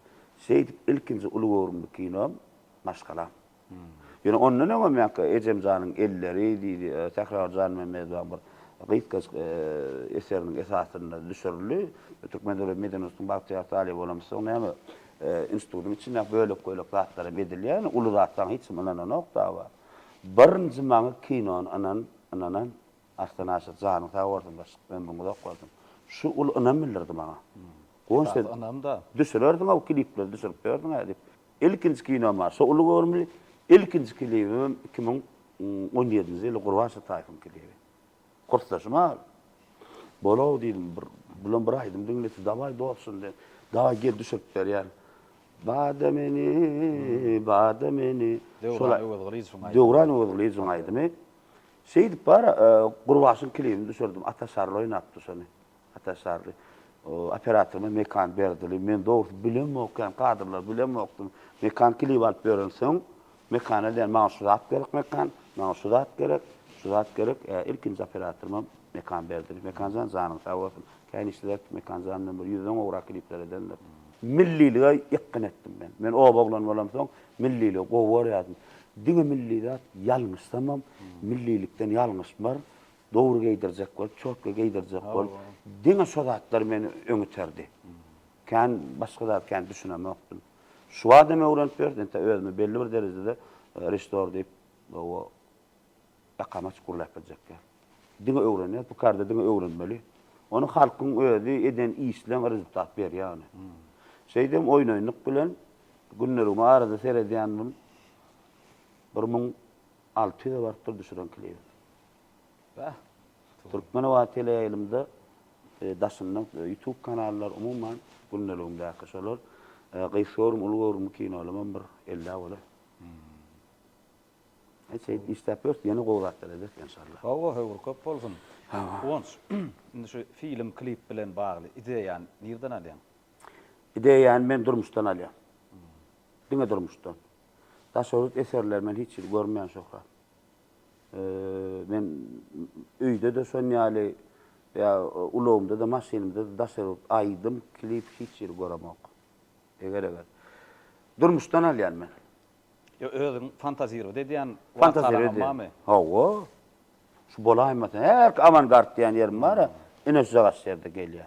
Şeýdip ilkinji ulugorumdy kino maşgala. Ýöne ondan öňe men Ejemjanyň elleri diýdi, Tekrarjan Mehmet bir Gıytkaz eserinin esasında düşürülü. Türkmen Devlet Medeniýetiň Bagtyar Taly bolamyň näme institutun içinde bölük zatlara edilýän, ulu zatdan hiç mana nokta var. Birinji maňa kinon anan Astanaşy janyň tawardan başyk ben bunu da okudum. Şu ul anam bildirdi maňa. Gonşa Anam da. düşürürdün o klipleri düşürüp gördün edip. İlkinci kino var. So ulu görmeli. İlkinci klibim 2017-nji ýyly Gurbaşy taýfyň klibi. Kurtlaşma. Bolaw diýdim bilen bir aýdym diňleti daway dopsun de. Dawa gel düşürip berýär. Badameni. Döwran öwelgiriz şoňa. Döwran öwelgiriz şoňa aýdym. Şeydip bar Gurbaşyň klibini düşürdüm. Ataşarly oýnapdy şonu. Ataşarly. Operatoruma mekan berdi. Men dogry bilemokam, kadrlar bilemokdum. Mekan klip alyp berensoň, mekana diýen maňa sudat gerek mekan, maňa sudat gerek, ilkinji operatoruma mekan berdi. Mekanjan janyň tawasyň. Käňişler mekanjan numar 100 owra kliplerden. Millilige ýakyn etdim ben. Men o boglan bolamsoň, millilige gowar ýazdım. Diňe millilik ýalňyş tamam, millilikden ýalňyş bar. Dogry geýdirjek bol, çokga geýdirjek bol. Diňe sodatlar meni öňüterdi. Kän başga da kän düşünemokdum. Şu adamy öwrenip berdi, ente özüme belli bir derejede restor diýip o aqamaç gurlap edecekler. Diňe öwrenýär, bu karda diňe öwrenmeli. Onu halkyň özi eden işlen rezultat berýär. Şeýdem oýnaýnyk bilen günlerimi arada seredýändim. 1600 bartyr düşüren klip. Bah. Türkmenova teleýaýlymda daşyndan YouTube kanallar umumyň günlerimde akşalar gysorum ulgorum kinolymam bir 50 bolar. Eşit işläpýär, ýene gowratlar edek inşallah. Hawa höwür köp bolsun. Onç. Indi şu film klip bilen bagly ideýan nerden alýan? Ideýany men durmuşdan alýam. Diňe durmuşdan. Taşerit eserler men hiç görmeýän şoka. Men öýde de sonýaly ya ulugumda da maşynymda da daşerit aýdym klip hiç göremok. Eger. Durmuşdan alýan men. Yo özüň fantaziýa dediýän Fantaziýa. Hawa. Şu bolaýmasa her avantgard diýen ýerim bar. Ene şu ýerde gelýär.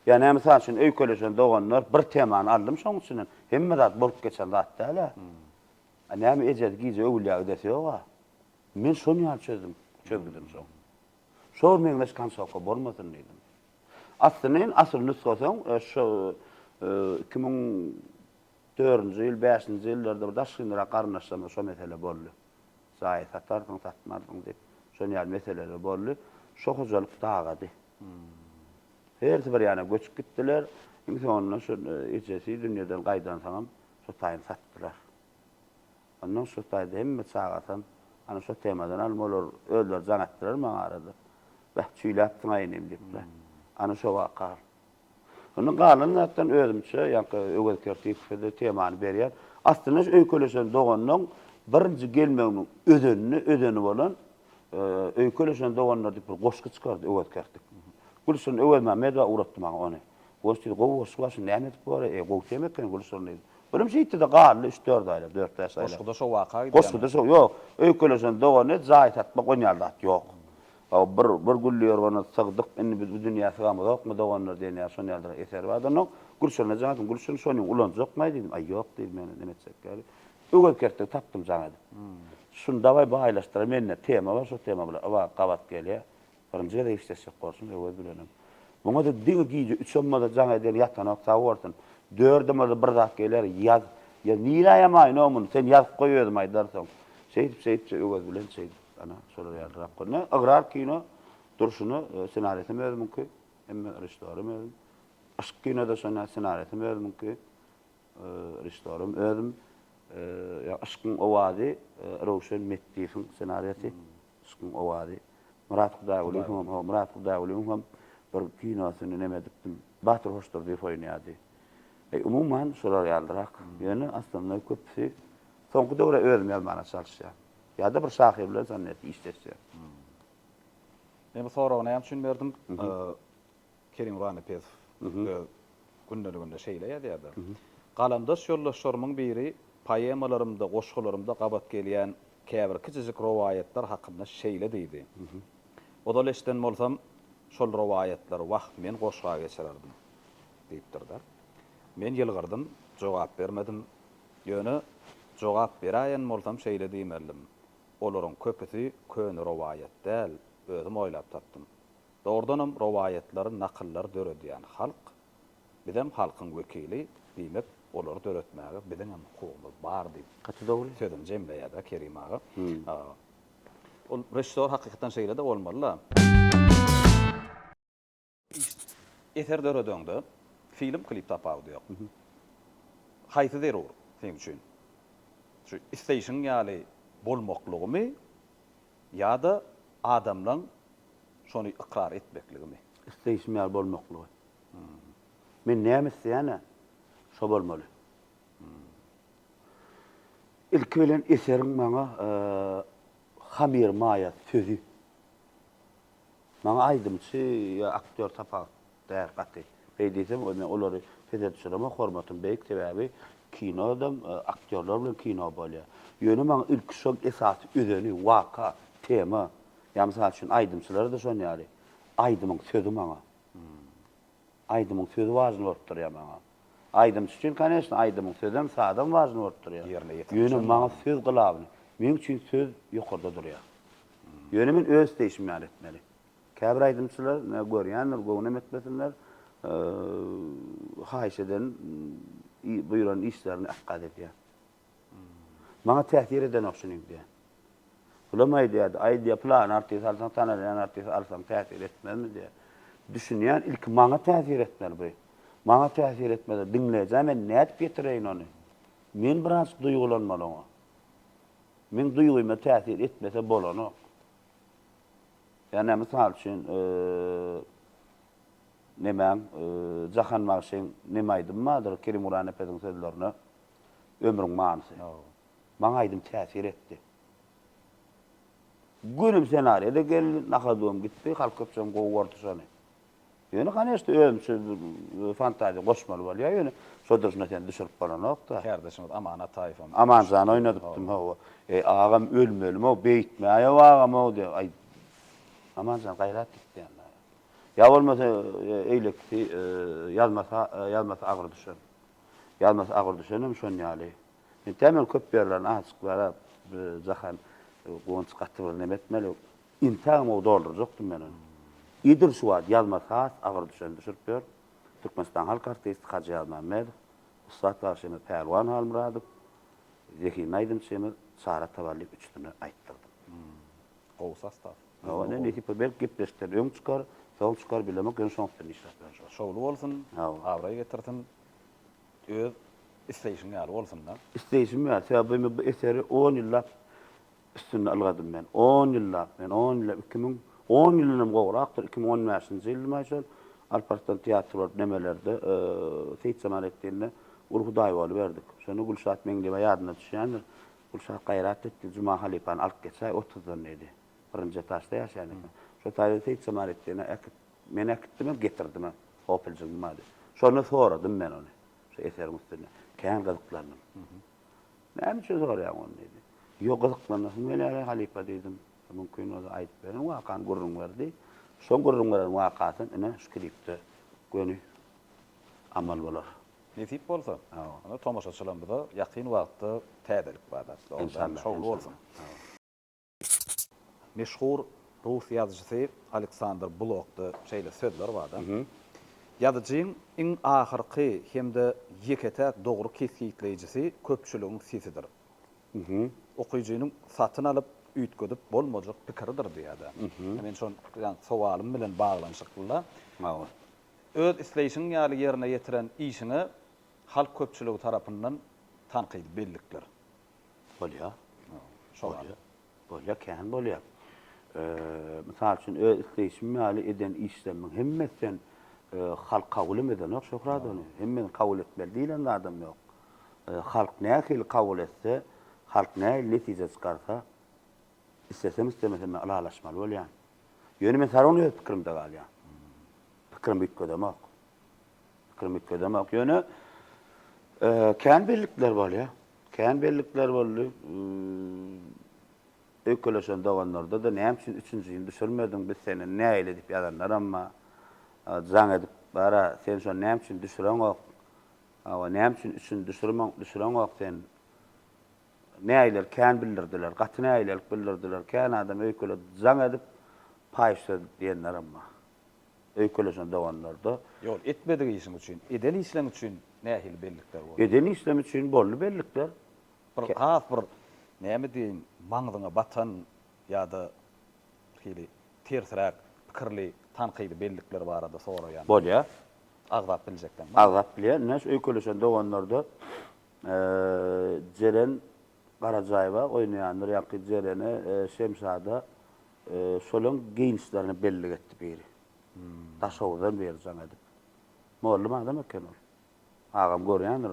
Yani emsal üçün öykölesen doğanlar bir temany aldım şoň üçin. Hemme zat bolup geçen zat däle. Näme ejed gize öwlýär dese ýoga. Men şonu ýa çözdüm şoň. Şol men meskan soka bolmasyn diýdim. Aslynyn asl nüskasyň şu 2004-nji ýyl 5-nji ýyllarda bir daşgynlara garnaşsam şo mesele boldy. Zaýat satardyň satmadyň diýip şonu ýa meseleler boldy. Şo hojalyk dağady. Her bir ýana göçüp gitdiler. Sonra şu ejesi dünýäden gaýdan saňam şo taýyn satdylar. Ondan şu taýda hemme çağatan ana şu temadan almalar öldür zanatdylar maňa arada. Bahçüýläpdiň aýnym diýipler. Ana şu waka. Onu galanlardan özümçe ýa-da öwelkertik temany berýär. Aslynda öýkölesen doganyň birinji gelmeginiň ödeni bolan öýkölesen doganlar diýip bir goşky çykardy öwelkertik. Gülşen öwelmäme de uğratdy maňa onu. Goşdy goşgaşy näme edip bar, goşdy emekden gülşen diýdi. Birim şeýtde de galy 3-4 aýlar, 4-5 aýlar. Goşguda şo waka ýa. Goşguda şo ýok. Öýkölesen dogany zaýat atmak oňaldat ýok. Bir gülliýär bana sygdyk, indi biz bu dünýä sygamyzokmy doganlar diýen şonu ýaldyr eser bardyň. Gülşen jaňatym, gülşen şonu ulanjakmy diýdim. Ay ýok diýdim men demetsek gäri. Öwelkertde tapdym jaňady. Şunda baý baýlaşdyr menne tema bar, şo tema bilen awa gabat gelýär. Birinji de işleşik gorsun öwel bilenem. Muňa da diňe giýje 3 ammada jaňa eden ýatanak tawartyn. 4-de bir zat geler ýaz. Ya niraýamaý nomun sen ýazyp goýýardym aýdarsaň. Şeýdip öwel bilen şeýdip ana şolar ýadyrak bolna. Agrar kino durşuny senariýasy özümki, hemme restoran özüm. Aşk kinoda şona senariýasy özümki, restoran özüm. Ya aşkyň owady Rowşen Metdiýewiň senariýasy. Aşkyň owady Murat Hudaýoğluň hem bir kinosyny näme edipdim. Batyr hoşdur diýip oýnýady. Umumyň şolar ýaldyrak. Ýöne aslynda köpsi soňky döwre özüm ýazmana çalışýar. Ýa-da bir şahir bilen sannet işleşýär. Men bu soragyna ýa düşünberdim. Kerim Ranipez günlerinde şeýle ýa-da. Galandaş ýollaşlarymyň biri poemalarymda, goşgularymda gabat gelýän käbir kiçijik rowaýatlar hakynda şeýle diýdi. O da leşden bolsam şol rowaýatlary wagt men goşga geçererdim diýipdirler. Men ýylgyrdım, jogap bermedim. Ýöne jogap beraýan bolsam şeýle diýmeldim. Olaryň köpüsi köni rowaýat däl, özüm oýlap tapdym. Doğrudanam rowaýatlary, nakyllar döredýän halk, bizem halkyň wekili diýmek, olary döretmäge biziň hem hukugymyz bar diýip. Kaçı dogry? Sözüm jemleýärde Kerim ağa. Ol rejissor hakykatan şeýle de bolmaly. Eser döredöňde film klip tapawdy ýok. Haýsy zerur seň üçin? Şu isteýşiň ýaly bolmaklygymy ýa-da adamlaň şonu ikrar etmekligimi? İsteýişim ýaly bolmaklygy. Men näme isleýäne? Şo bolmaly. İlki bilen eseriň maňa hamir maýa sözü. Maňa aýdymçy ýa aktyor tapaq däl gaty. Beýdesem olary fede düşüreme hormatym beýik sebäbi kinodam aktyorlar bilen kino bolýar. Ýöne maňa ilki şol esasy özüni, waka, tema. Ýa mysal üçin aýdymçylar da şonu ýaly. Aýdymyň sözü maňa. Aýdymyň sözü wažny bolup durýar maňa. Aýdymçy üçin конечно aýdymyň sözüm sadam wažny bolup durýar. Ýöne maňa söz gylabyny. Men üçin söz ýokarda durýar. Ýöne men öz isteýişimi ýaly etmeli. Käbir aýdymçylar ne görýänler, göwnüm etmesinler. Haýyş eden buýran işlerini akkad edýär. Maňa täsir eden okşunyň diýär. Bulamay diýär, aýdya plan artist alsan tanalyan artist alsam täsir etmezmi diýär. Düşünýän ilk maňa täsir etmeli bu. Maňa täsir etmeli, dinleýän men näet getireýin ony. Men biraz duýgulanmaly oňa. Men duýgumy täsir etmese bolany. Yani misal üçün nemän Jahan Marşen nemaýdym madyr Kerim Uran epediň sözlerini ömrüň manysy. Maňa aýdym täsir etdi. Günüm senariyada gel nakadym gitdi, halk köpçem gowurdy şonu. Ýöne конечно ömçü fantaziýa goşmaly bolýar. Ýöne şodurşuna sen düşürip baranok da. Kardeşimiz Amanat Taýfam. Amanjan oynadypdym hawa. Agam ölmeli mo, beýtmäýe agam o diýär. Ay Amanjan gaýrat etdi ýa. Ya bolmasa eýlekdi ýalmasa agyr düşer. Ýalmasa agyr düşenem şonu ýaly. Men temel köp ýerlerden açyklara Jahan gonç gatyr nemetmeli. İntiham o doldurjokdum men onu. İdir şuwat ýalmasa agyr düşen düşürpýär. Türkmenistan halk artisti Hacı Ýalmammed, Ustad Barşemy Pälwan Halmuradow, Zeki Naýdymçymy Sara Tavallyk üçlüni aýtdyrdım. Gowsastar. Hawa ne tipi belki gepleşler öň çykar, sol çykar bilemek ön şonsdan işler. Şowlu bolsun, awraý getirdim. Öz isteýişiň ýaly bolsun da. İsteýişim ýa, sebäbi bu eseri 10 ýyllap üstüne algadym men. 10 ýyllap, 2010 ýylynym gowrakdyr. 2015-nji ýyl maşal Alparslan teatrlar nemelerde Seyit Semalettinle Urhuday bolup berdik. Şonu Gülşat meňde ýadyna düşýändir. Gülşat gaýrat etdi, Juma Halipan alyp geçäy 30 edi. Birinji taşda ýaşaýan. Şo taýda Seyit Semalettinle men ekitdim, getirdim. Hopeljiň mady. Şonu soradym men onu. Şo eserim üstüne. Kän gyzyklandım. Näme üçin soraýan onu dedi. Ýok gyzyklanasym men Halipa dedim. Mümkin o da aýdyp berin, wakan gurrun berdi. Şo gurrun beren wakatyn ine skripte gönü amal bolar. Nesip bolsa, ana tomaşaçylarymyza ýakyn wagtda täzelik barlar. İnşallah. Şowlu bolsun. Meşhur Rus ýazgysy Aleksandr Blokda şeýle sözler bar da. Ýazyjyň iň ahyrky hemde ýeketä dogry kesgitlejisi köpçüligiň sesidir. Okuyjynyň satyn alyp üýtgedip bolmajak pikirdir diýär. Men şon sowalym bilen baglanşykla. Öz isleýişiň ýaly ýerine ýetiren işini halk köpçüligi tarapyndan tanqid bellikler. Bolýar. Şolar. Bolýar, kän bolýar. Mysal üçin öz isleýişim ýaly eden işlemiň hemmesiň halk kabul eden ýok şohrad onu. Hemme kabul etmeli diýen adam ýok. Halk nähili kabul etse, halk nähili netije çykarsa, istesem istemesem alalaşmaly bolýar. Ýöne men sarony öz pikirimde galýar. Pikirim bitgedemek. Ýöne kän bellikler bolýar. Kän bellikler boldy. Ökeleşen daganlarda da näme üçin 3-nji ýyl düşürmedin biz seni näile diýip ýazanlar, amma jaň edip bara sen şo näme üçin düşüren ok. Awa näme üçin üçün düşüren wagtyn näýler kän bildirdiler, gaty näýler bildirdiler. Kän adam öýkele zaň edip paýşa diýenler amma. Öýkelesen dawanlarda. Ýol etmediği işin üçin, edeli işleň üçin nähil bellikler bol. Edeni işlem üçin bolly bellikler. Bir has bir näme diýin, maňzyňa batan ýa-da hili tersirek, pikirli, tanqydy bellikler barada soraýan. Bolýa. Agzap biljekden. Agzap bilýän, näş öýkelesen dawanlarda Jeren Garajaýewa oýnaýanlar ýa-ki Jerene Şemşada şolaň giňişlerini belli etdi biri. Taşawdan beri zaň edip. Mollum adam eken ol. Agam görýändir.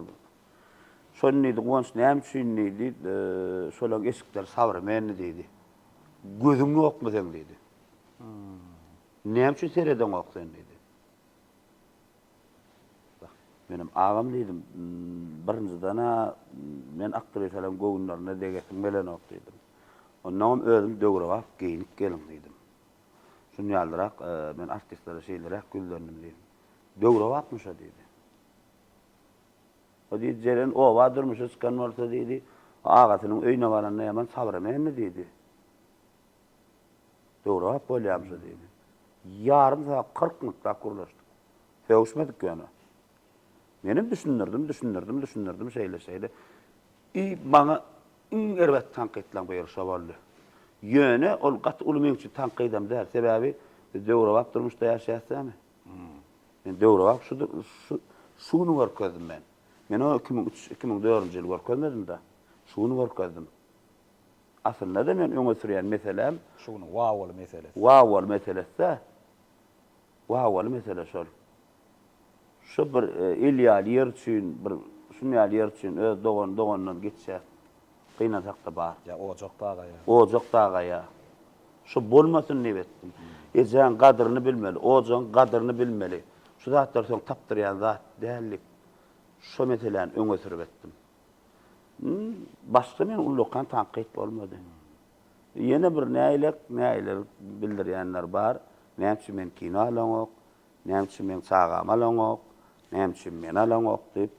Şonnydy gons näme üçinnydi? Şolaň eşikler sabramenni diýdi. Gözüň ýokmy sen diýdi. Näme üçin sereden oksan diýdi. Benim ağam dedim, birinci dana men aktrisalan gogunlarına degetim melen ok dedim. Ondan özüm dögrewak giyinip gelin dedim. Şunu yaldırak, men artistlere şeylere güldürdim dedim. Dögrewakmyşa dedi. O dedi, Jeren owa durmuşa çıkan bolsa dedi, ağatynyň öýüne baranda ýaman sabramenni dedi. Dögrewak bolýamşa dedi. Yarım saat 40 minutda kurlaşdyk. Fewşmedik ýöne. Benim düşünürdüm şeyle. Bana erbet tanqytlan buyursa boldy. Ýöne ol gat ulmy üçin tanqydam der. Sebäbi döwrewap durmuşda ýaşaýarsamy. Men döwrewap şunu görkezdim men. Men o 2004-nji ýyl görkezmedim da. Şunu görkezdim. Aslında da men öňe sürýän meselem şunu wawal meselesi. Wawal meselesi. Wawal mesele şol. Şu bir ilýal ýer üçin, bir şunýal ýer üçin öz dogandan geçýär. Gynasakda bar. Ya ocakdaga ya. Ocakdaga ya. Şu bolmasyn diýip etdim. Ejen gadryny bilmeli, ojan gadryny bilmeli. Şu zatlar soň tapdyrýan zat dällik. Şu meseleni öňe sürüp etdim. Başga men ullukan tanqyt bolmady. Ýene bir näýler bildirýänler bar. Näme üçin men kino alanok, näme üçin men sagam alanok, näme üçin men alanok diýip.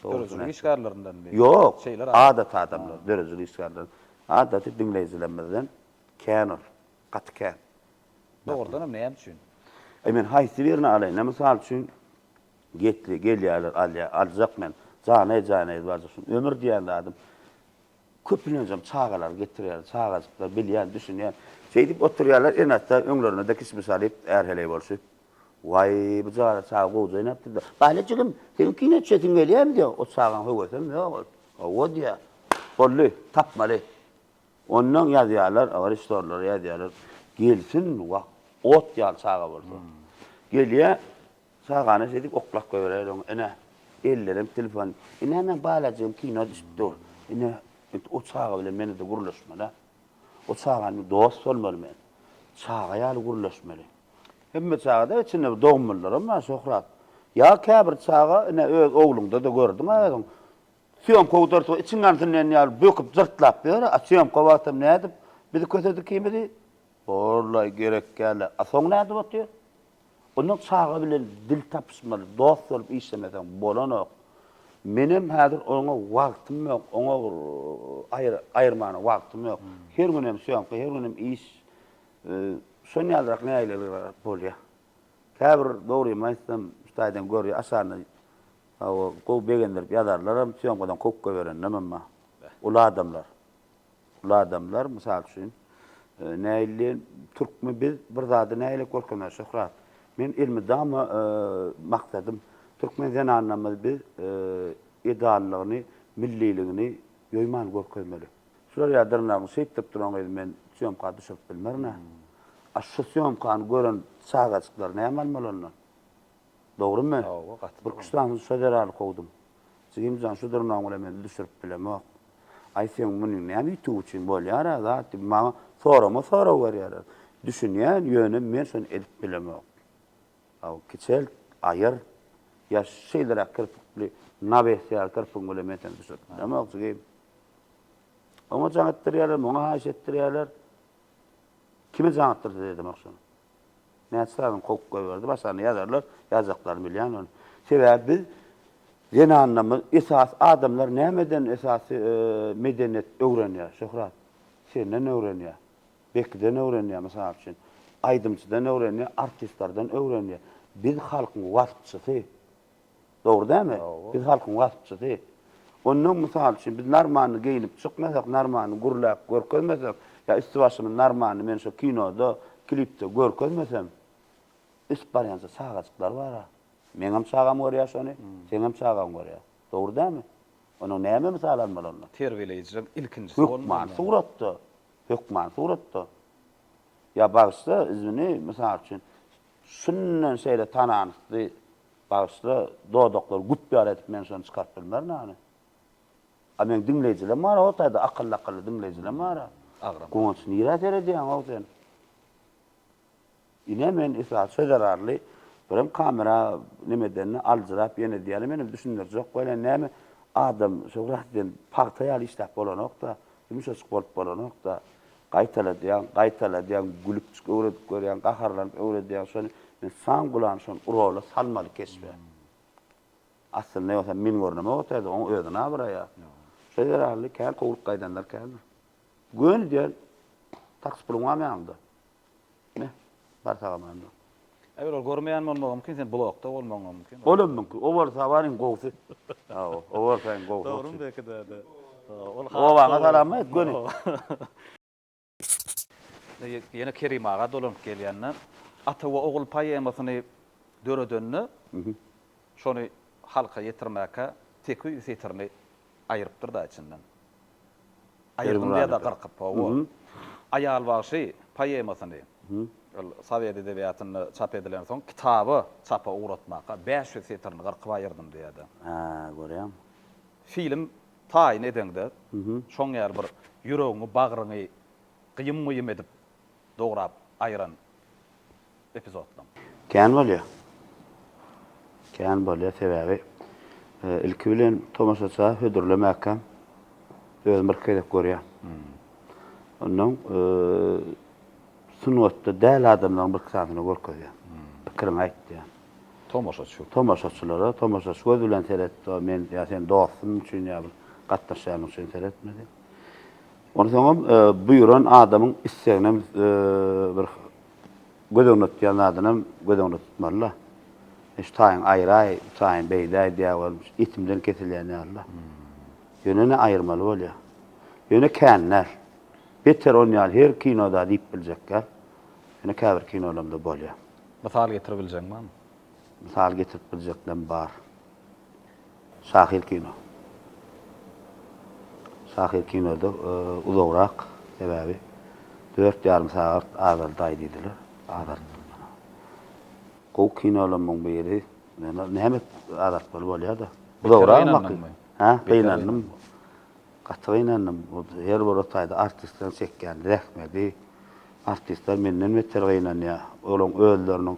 Dörüzlük işgarlarından biri. Yok, Şeyler adat adamlar, dörüzlük işgarlar. Adatı dinleýijilenmezden känol, gaty kän. Doğrudan näme üçin? Men haýsy birini alaýyn. Mysal üçin gelýärler, aljak men. Jany barjysyn. Ömür diýen adam. Köpünejam çağalar getirýär, çağazyklar bilýän, düşünýän. Şeýdip oturýarlar, en hatta öňlerine de kismi salyp erheley bolsa. Vay, bu çağalar çağa goýjy näpdi da. Balajygym, senin kine çetin gelýär diýär. O çağan höwesem, ýok. O diýär. Bolly, tapmaly. Ondan ýazýarlar, awaristorlar ýazýarlar. Gelsin, wak, ot ýal çağa bolsa. Gelýär, çağany şeýdip oklap goýarlar, ene ellerim telefon. Ene men balajygym kino düşüpdir. Ene o çağa bilen meni de guruluşmaly. O çağany dost bolmaly men. Çağa ýaly guruluşmaly. Hemme çağda içinde doğumlar ama şohrat. Ya käbir çağa ene öz oğlunda da gördüm adam. Süýem kowdarty içinden tinen ýaly böküp zırtlap ber. Süýem kowatam nädip bizi kötedik kimidi? Orlay gerek gäle. Soň näde bolýar? Onun çağa bilen dil tapışmaly, dost bolup işlemesen bolanok. Menem häzir oňa wagtym ýok, oňa aýyrmana wagtym ýok. Her günem süýem, her günem iş şonýalrak näýleler bolýar. Käbir dogry maýsam ustaýdan görýär, aşany o gow begenler ýazarlar, süýem godan kokka beren näme ul adamlar mysal üçin näýli türkmi biz bir zady näýle görkezme şöhrat. Men ilmi dama maksadym türkmen zananymyz biz ideallygyny, milliligini ýoýman görkezmeli. Şular ýadyrnagy şeýtip duran men süýem ka düşüp bilmerine. Aşşysyon kan gören çağaçyklar näme almaly ondan? Dogrymy? Bir kuşdan söderal kowdum. Jigimjan şu durnaň bilen men düşürüp bilemok. Aýsam muny näme ýetip üçin bolýar, zat maňa sorama berýär. Düşünýän ýöne men şonu edip bilemok. Aw kiçel aýyr ýa şeýlere kirpikli nabehsiýar kirpik bilen men düşürüp bilemok. Ama jaňatdyrýarlar, maňa haýşetdirýärler. Kime jaňatdyrdy dedim akşam. Näçe sagan kokka berdi, başany ýazarlar, ýazaklar bilýän onu. Sebäbi biz Yine anlamı esas adamlar nämeden esasy medeniyet öwrenýär Şöhrat. Senden öwrenýär. Bekden öwrenýär mysal üçin. Aydymçydan öwrenýär, artistlerden öwrenýär. Biz halkyň wasfçysy. Dogry dämi? Biz halkyň wasfçysy. Onun mysal üçin biz narmany giyinip çykmasak, narmany gurlap görkezmesek, ya üstübaşymyň narmany men şu kinoda, klipde görkezmesem, isparyansa sağaçyklar bar ha. Men hem sağam görýär şonu, sen hem sağam görýär. Dogry dämi? Onu näme misal almaly onlar? Terbiýeleýijiň ilkinjisi Hükman suratda. Hükman suratda. Ya bagışda izini misal üçin şundan şeýle tananyşdy bagışda dodoklar gutbyar etip men şonu çykarp bilmer näme. A men dinleýijiler bar, o taýda akylly dinleýijiler bar. Agram. Goňçyny ýere derediň o sen. Ine men esas söýlerarly birem kamera nimeden aljyrap ýene diýelim, men düşündirjek bolýan näme adam şöhratden paýtaýaly işläp bolanokda, ýumşaçyk bolup bolanokda, gaýtaladyň, gülüp öwredip görýän, gaharlanyp öwredýän şonu men saň gulan şonu urala salmaly kesbe. Aslında ne olsa min görneme otaýdy, oň özüne abraýa. Söýlerarly kän gowluk gaýdanlar kän. Gön diýer taks pulunga meňde. Ne? Bar tagamanda. Eger ol görmeýän bolmagy mümkin, sen blogda bolmagy mümkin. Olam mümkin. O bolsa baryň gowsy. O bolsa gowsy. Dogrymy belki de. O bana salamat göni. Yine Kerim ağa dolanyp gelýänler. Ata we ogul paýamasyny döredönni. Şonu halka ýetirmäke tekü ýetirni aýrypdyr da içinden. Aýyrgynda da garkyp o. Aýal başy paýamasyny. Sovet edebiýatyny çap edilen soň kitaby çapa uğratmaka 500 ýetirni garkyp aýyrdym diýdi. Ha, görýän. Film taýin edende, şoň ýer bir ýüregiňi, bagryňy gıyım edip doğrap ayıran epizoddan. Kän bolýar. Kän bolýar sebäbi. Ilki bilen tomaşaça hödürlemäkä özüm bir kelep görýär. Ondan sunwatda däl adamlaryň bir kısasyny görkezýär. Pikirini aýtdy. Tomaşaçylara, tomaşaç göz bilen seretdi. Men ýa sen dostum üçin ýa gatnaşan üçin seretmedi. Onu soňam buyuran adamyň istegine bir gödöňe tutýan adamym gödöňe tutmaly. Taýyn aýray, taýyn beýdäý diýä bolmuş. Itimden kesilýän ýaly. Ýönüne aýyrmaly bolýar. Ýöne känler. Beter onýar her kinoda diýip biljekler. Ýöne käbir kinolarymda bolýar. Mysal getirebiljeňmi? Misal getirip biljekler bar. Sahil kino. Sahil kinoda uzagrak sebäbi 4,5 saat awal daýdydylar. Gow kinolarymyň biri näme adat bolýar da. Uzagrak ha, beýnannym. Gatyynannym. Her bir otaýda artistler çekýän rehmedi. Artistler menden beter gaýnanýar. Olaň özleriniň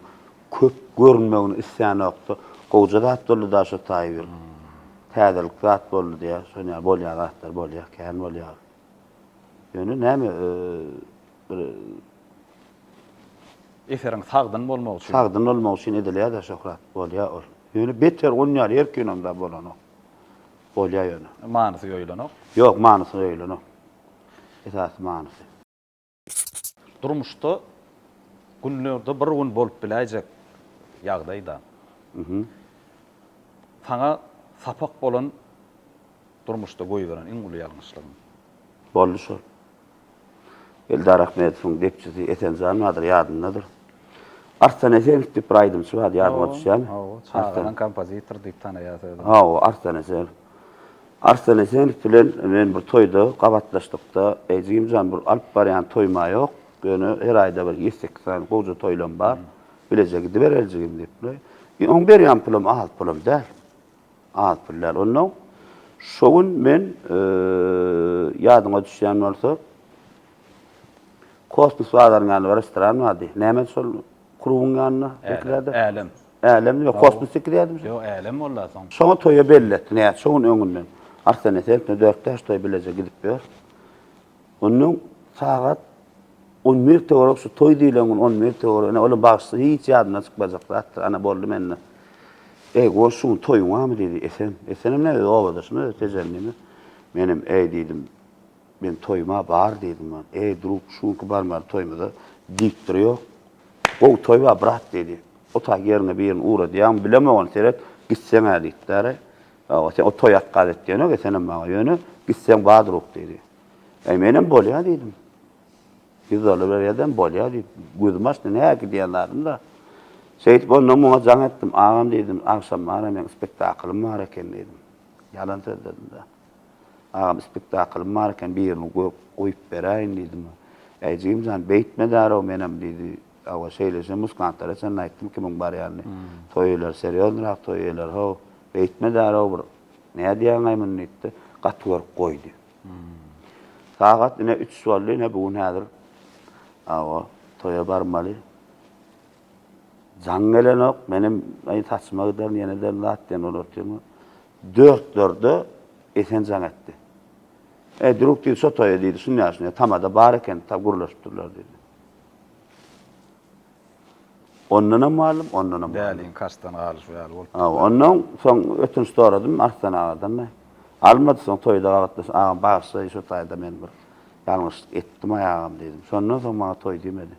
köp görünmegini isýan okdy. Gowja da atdy da şu taýyr. Täzelik zat boldy diýär. Şonýa bolýar zatlar bolýar, kän bolýar. Ýöne näme bir Eferiň sagdyn bolmak üçin. Sagdyn bolmak üçin edilýär da şöhrat bolýar ol. Ýöne beter onýar her kinomda bolanok. Bolýar ýöne. Manysy ýoýlanok. Ýok, manysy ýoýlanok. Esas manysy. Durmuşda günlerde bir gün bolup biläjek ýagdaýda. Saňa sapak bolan durmuşda goýy beren iň uly ýalňyşlyk. Boldy şol. Eldar Ahmetowyň depçisi Etenjan nadyr ýadyndadyr. Arslan Esenov diýip aýdymçy bar ýadyma düşýär. Çağlanan kompozitor diýip tanaýar. Arslan Esenov. Arslan Esenov bilen men bir toýda gabatlaşdykda, ejimjan bir alp barýan toýma ýok. Ýöne her aýda bir 7-8 gowja toýlam bar. Bilejegi bereljigim diýip. On berýän pulum az pulum däl. Az pullar. Ondan şoň men ýadyma düşýän bolsa Kosmos waglaryň restoran wady. Näme şol kuruň ýanyna eklerdi? Älim. Älim ýok, kosmos eklerdim. Ýok, älim bollasyň. Şoňa toýa belletdi. Näme şoň öňünden. Arslan Esenowne 4 toý bilejek gidip ber. Onuň sagat 11 toýrak şu toý diýilen 11 toýrak. Ola bagşy hiç ýadyna çykmajak. Ana boldy menne. O şunu toyun var mı dedi. Esenim ne dedi? Ovadasın tezennimi. Benim dedim. Ben toyuma bar dedim ben. Durup şunku barmar toymada dik duruyor. O toyva bırak dedi. O ta yerine bir yerin uğradı. Yani bilemem seret gitsen adetleri. O toy akkad ettiğine geçenim bana yönü. Gitsen badruk dedi. Benim bolya dedim. $100 yerden bolya dedim. Gözümaştı ne gidiyorlarım da. Seyit bolna muğa can ettim. Ağam dedim. Akşam aramen spektaklım var eken dedim. Yalan söyledim de. Ağam spektaklım var eken bir yerini koyup berayın dedim. Ejigim zan beytmedar o menem dedi. Awa şeylese muskantara sen aytdım kimin bar yani. Toylar seriyonrak toylar ho. Beytmedar o bir. Ne diýen aýmyn etdi. Gatwar koydu. Saat ne 3 sually ne bugün häzir. Awa toya barmaly. Jangelenok menem ay taşmagydan ýene-de latden olartym. 4-4'de esen jan etdi. Duruk diýdi sotoya diýdi sunýasyna tamada bar eken ta gurlaşyp durlar diýdi. Ondan malum, ondan malum. Dälin kaçtan alyş we bolup. Ondan soň ötün storadım Arslan agadan. Almady soň toýda agatda agam bagsa şu taýda men bir ýalňyş etdim aýagam dedim. Şondan soň maňa toy demedi.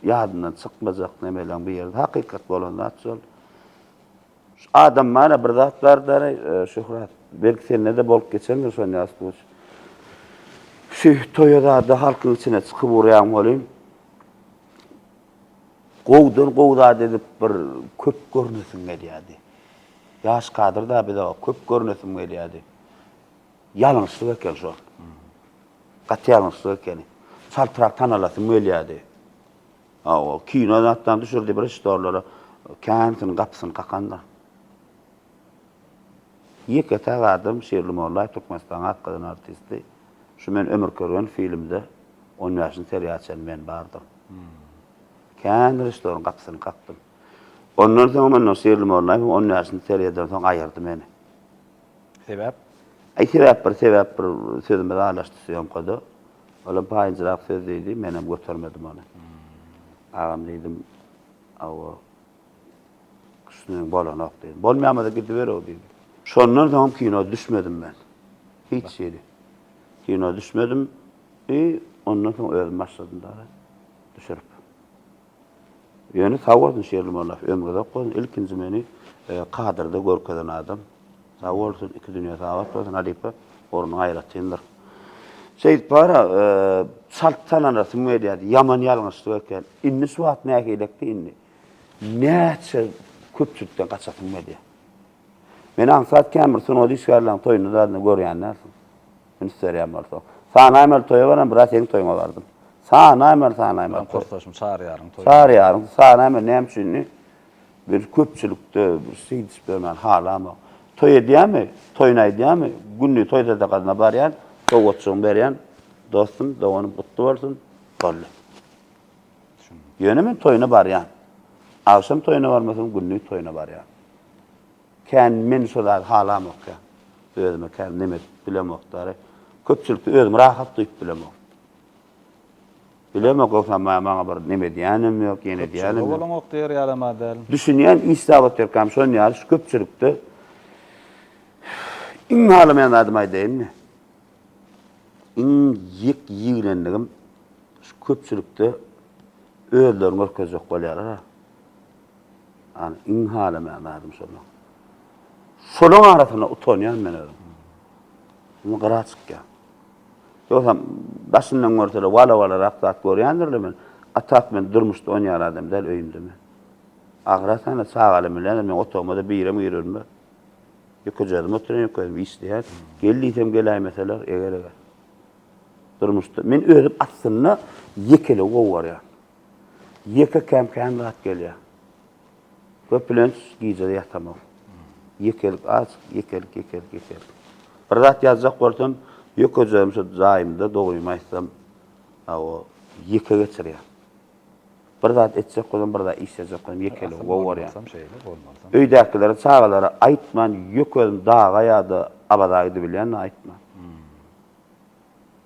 Ýadyndan çykmajak nemelen bir ýerde hakykat bolanda atjal. Adam mana bir zat bardar şöhret. Belki sen ne de bolup geçendir şonu ýastyş. Şu toýda da halkyň içine çykyp urýan bolýan. Gowdan edip bir köp görnesin gelýärdi. Ýaş kadrda bir de köp görnesin gelýärdi. Ýalňyşlyk eken şo. Gatý ýalňyşlyk eken. Saltyrak tanalasym gelýärdi. O kinodan düşürdi bir işdorlara kentin gapysyny kakanda. Ýeke adam Şerli Mollay Türkmenistan hakkydan artisti. Şu men ömür görgen filmde 10 ýaşyny seriýaçan men bardyr. Kendi restoran kapısını kaktım. Ondan sonra ben Şerli Mollay 10 ýaşyny seriýadan soň aýyrdy meni. Sebäp? Sebäp bir sözüme araşdy söýüm goda. Ola paýynjyrak söz diýdi, menem götürmedim onu. Agam diýdim, awa kuşnyň bolanok diýdim. Bolmaýamada gidiber o diýdi. Şondan soň kino düşmedim ben. Hiç şeýle. Kino düşmedim. Ondan soň özüm başladym da düşürüp. Ýöne sawardyn Şerli Mollay ömrüde goýdum. Ilkinji meni kadrda görkeden adam. Sawardyn iki dünýä sawat bolsun adypy ornu aýratyndyr. Seyit para saltana sümedýärdi. Yaman ýalňyşlyk eken. Inni suwat näkeýlekdi inni. Näçe köpçükden gaçatym medýä. Men ansat kämir suno diýýärler toýuny da görýänler. Men serýän bolsa. Sana emel toýa baran biraz seň toýuňa bardym. Sana emel. Korktaşym çağır ýaryn toý. Çağır ýaryn. Sana emel näme üçin bir köpçülükde bir seyis bermän halama. Toy edýärmi? Toýnay edýärmi? Günni toýda da gadna barýan, togotçuň berýän. Dostum, dowanyp gutly bolsun. Bolly. Ýöne men toýuna barýan. Akşam toýuna barmasam günni toýuna barýan. Kän men şolary halamok ya. Özüme kän neme bilemokdary. Köpçülükde özüm rahat duýup bilemok. Bilemok olsam maňa bir neme diýenim ýok, ýene diýenim ýok. Bolanok diýer ýalama däl. Düşünýän isabet berkam şonu ýaly köpçülükde iň halamayan adam aýdymmy? Iň ýek ýiglendigim şu köpçülükde özlerini görkezjek bolýarlar. Ani iň halamayan adam şonu. Şolaň arasyna utanýan men özüm. Bu garaçyk. Ýoksa başyndan görtele wala raqtat görýändirler men. Atak men durmuşda oňar adam däl öýümdemi. Agrasana sağaly bilen men otomada biýerim ýürürmi. Ýöküjedim oturýan ýöküjem işleýär. Geldiýsem gelaýmeseler eger. Durmuşda men özüm atsyna ýekele gowwarýar. Ýeke käm rat gelýär. Köpülen giýjede ýatamam. Yekelik az, yekelik. Bir zat ýazjak bolsam, ýöküjem şu zaýymda dogrymaýsam, o yeke geçirýär. Bir zat etjek bolsam, bir zat işjek bolsam, yekelik gowwarýar. Öýdäkilere, çagalara aýtman, ýöküjem daga ýa-da abadaýdy bilýän aýtman.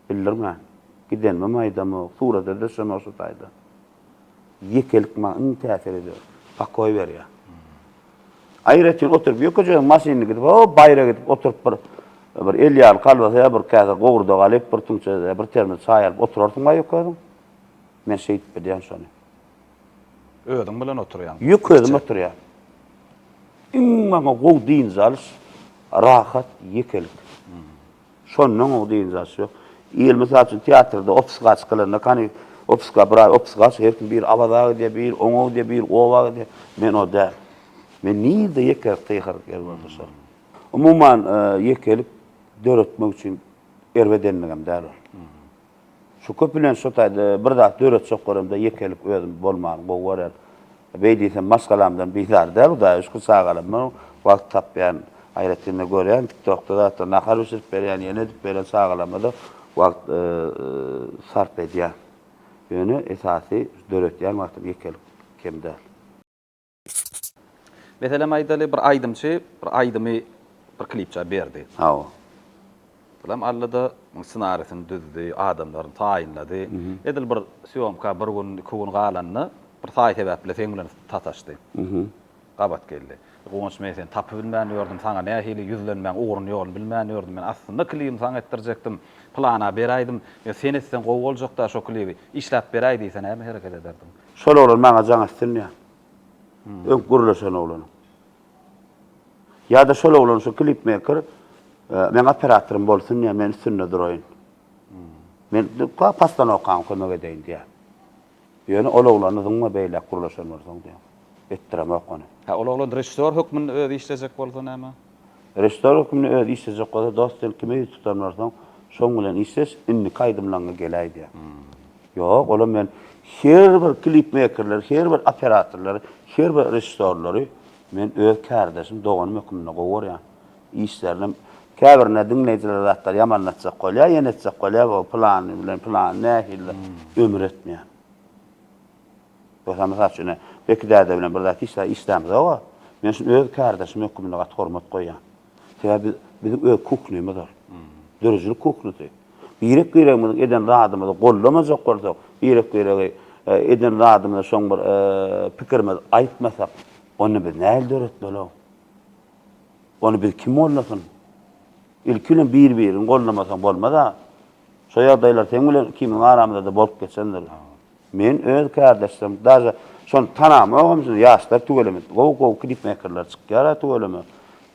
Bildirmän. Gidenme maýdamy, surada düşme şu taýda. Yekelik maň täsir eder. Pakoy berýär. Ayretin oturup ýökejek maşyny gidip, o bayra gidip oturup bir 50 ýyl kalbasa ya bir käse gowurda galyp bir tüňçe bir terme çay alyp oturardyň baý ýökedim. Men şeýdip bilýän şonu. Ödüň bilen oturýan. Ýökedim oturýar. Maňa gow diýin zalys, rahat ýekelik. Şondan o diýin zalys ýok. İl mysal üçin teatrda opiska çykylanda kany opiska bir opiska her kim bir abada diye bir oňa diye bir owa diye men o da. Men niýde ýeker teýhir gelmedi. Umuman ýekelip döretmek üçin erbedenligim däl. Şu köpülen şotaýdy bir da döret çoklarymda ýekelip özüm bolmagy bu warar. Beýdise maskalamdan bizar däl da şu sagalam wagt tapýan aýratynda görýän TikTokda da nahar üçüp berýän ýene dip berýän sagalamada wagt sarp edýär. Ýöne esasy döretýän wagtym ýekelip kemde. Mesela maýdaly bir aýdymçy, bir aýdymy bir klipçe berdi. Ha. Bilam allada ssenariýasyny düzdi, adamlaryny taýinlady. Edil bir syomka bir gün, iki gün galanny bir taý sebäple seň bilen tataşdy. Gabat geldi. Goňş men tapy bilmän ýördüm, saňa nähili yüzlenmän ugrun ýol bilmän ýördüm. Men aslynda klipim saňa etdirjekdim. Plana beraýdym. Men seni etsen gowy boljak da şo klipi işläp beräýdi diýsen hem hereket ederdim. Şol olar maňa jaňa stilňär. Öp gurulaşan oğlan. Ya da şol oğlan şu klip maker, men operatorum bolsun ya men üstünde durayın. Men pastan okan kömek edeyin diye. Ýöne ol oğlanı zıňma beýle gurulaşan bolsaň diye. Etdireme okany. Ha ol oğlan rejissor hökmüni özi işlejek bolsa näme? Rejissor hökmüni özi işlejek bolsa dostlar kimi tutanlardan şoň bilen işleş inni kaydymlaňa geläý diye. Yok, oğlum men her bir klip makerler, her bir operatorlar, her bir rejissorlary men öz kardeşim doğan hökmüne goýar. İşlerim käbirine dinleýijiler zatlar ýamanlatjak bolýar, ýenetjek bolýar, bu plan bilen plan nähille ömür etmeýär. Bu hamma üçin bekdäde bilen bir zat işlämez aga. Men şu öz kardeşim hökmüne gat hormat goýan. Sebäbi bizim öz kuknymyz bar. Dürüjlük kuknysy. Birek biremiň eden radymyzy gollamazak bolsak, birek biregi eden radymyzy şoň bir pikirimiz aýtmasak, onu biz näle döret bolam? Onu biz kim bolmasyn? İlkinin bir-birini gollamasan bolmaz. Şo ýagdaýlar seň bilen kimiň aramyzda da bolup geçendir. Men öz kardeşlerim, daja şonu tanamagam, ýaşlar tügelemi, gow klip makerler çykýar tügelemi.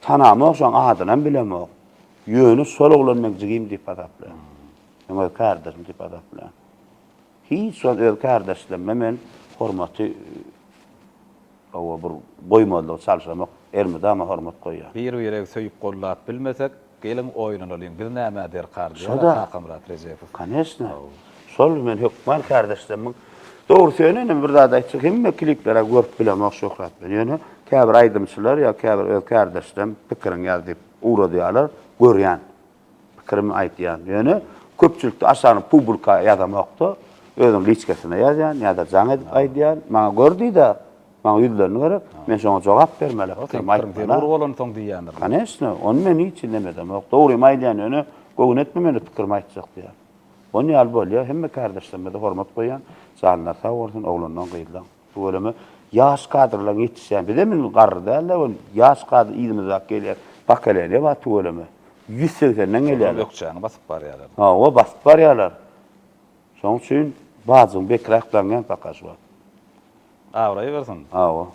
Tanamag şoň adyny bilemok. Ýöne sol oglan mekjigim diýip ataplar. Men kardeşim diýip ataplar. Hiç şol öz kardeşlerim men hormaty o bir goýmadyk çalşamak ermede ama hormat goýýar. Bir-biregi söýüp gollap bilmesek, gelin oýunan olyň. Bir näme der kardy. Kamrat Rejepow. Kanesne. Sol men hökman kardeşlerim. Doğru söýlenem bir zat aýtsak, hemme kliplere görüp bilemek şöhret. Ýöne käbir aýdymçylar ýa käbir öz kardeşlerim pikirini ýazyp uğradyarlar, görýän. Pikirimi aýtýan. Ýöne köpçülikde aşağı publika ýazamakda özüň liçkesine ýazýan ýa-da jaň edip aýdýan. Maňa gördi-de, maňa ýüzlerini görüp, men şoňa jogap bermeli. Ur bolan soň diýýändir. Kanesne, onu men hiç demedem. Doğru aýdýan ýöne göwün etmemeli pikirimi aýtjak diýär. Onu ýal bolýar, hemme kardeşlerime de hormat goýan, janlar sag bolsun, oglandan gıýdylan. Bu bölümi ýaş kadrlar ýetişýän, bilemin garry däl, ýaş kadr ýylymyza gelýär. Bakalary we tu bölümi. 180'den gelýär. Ýokçany basyp barýarlar. Ha, o basyp barýarlar. Şoň üçin bazyň bekraklangan pakaş bar. Awraý bersin. Ha, o.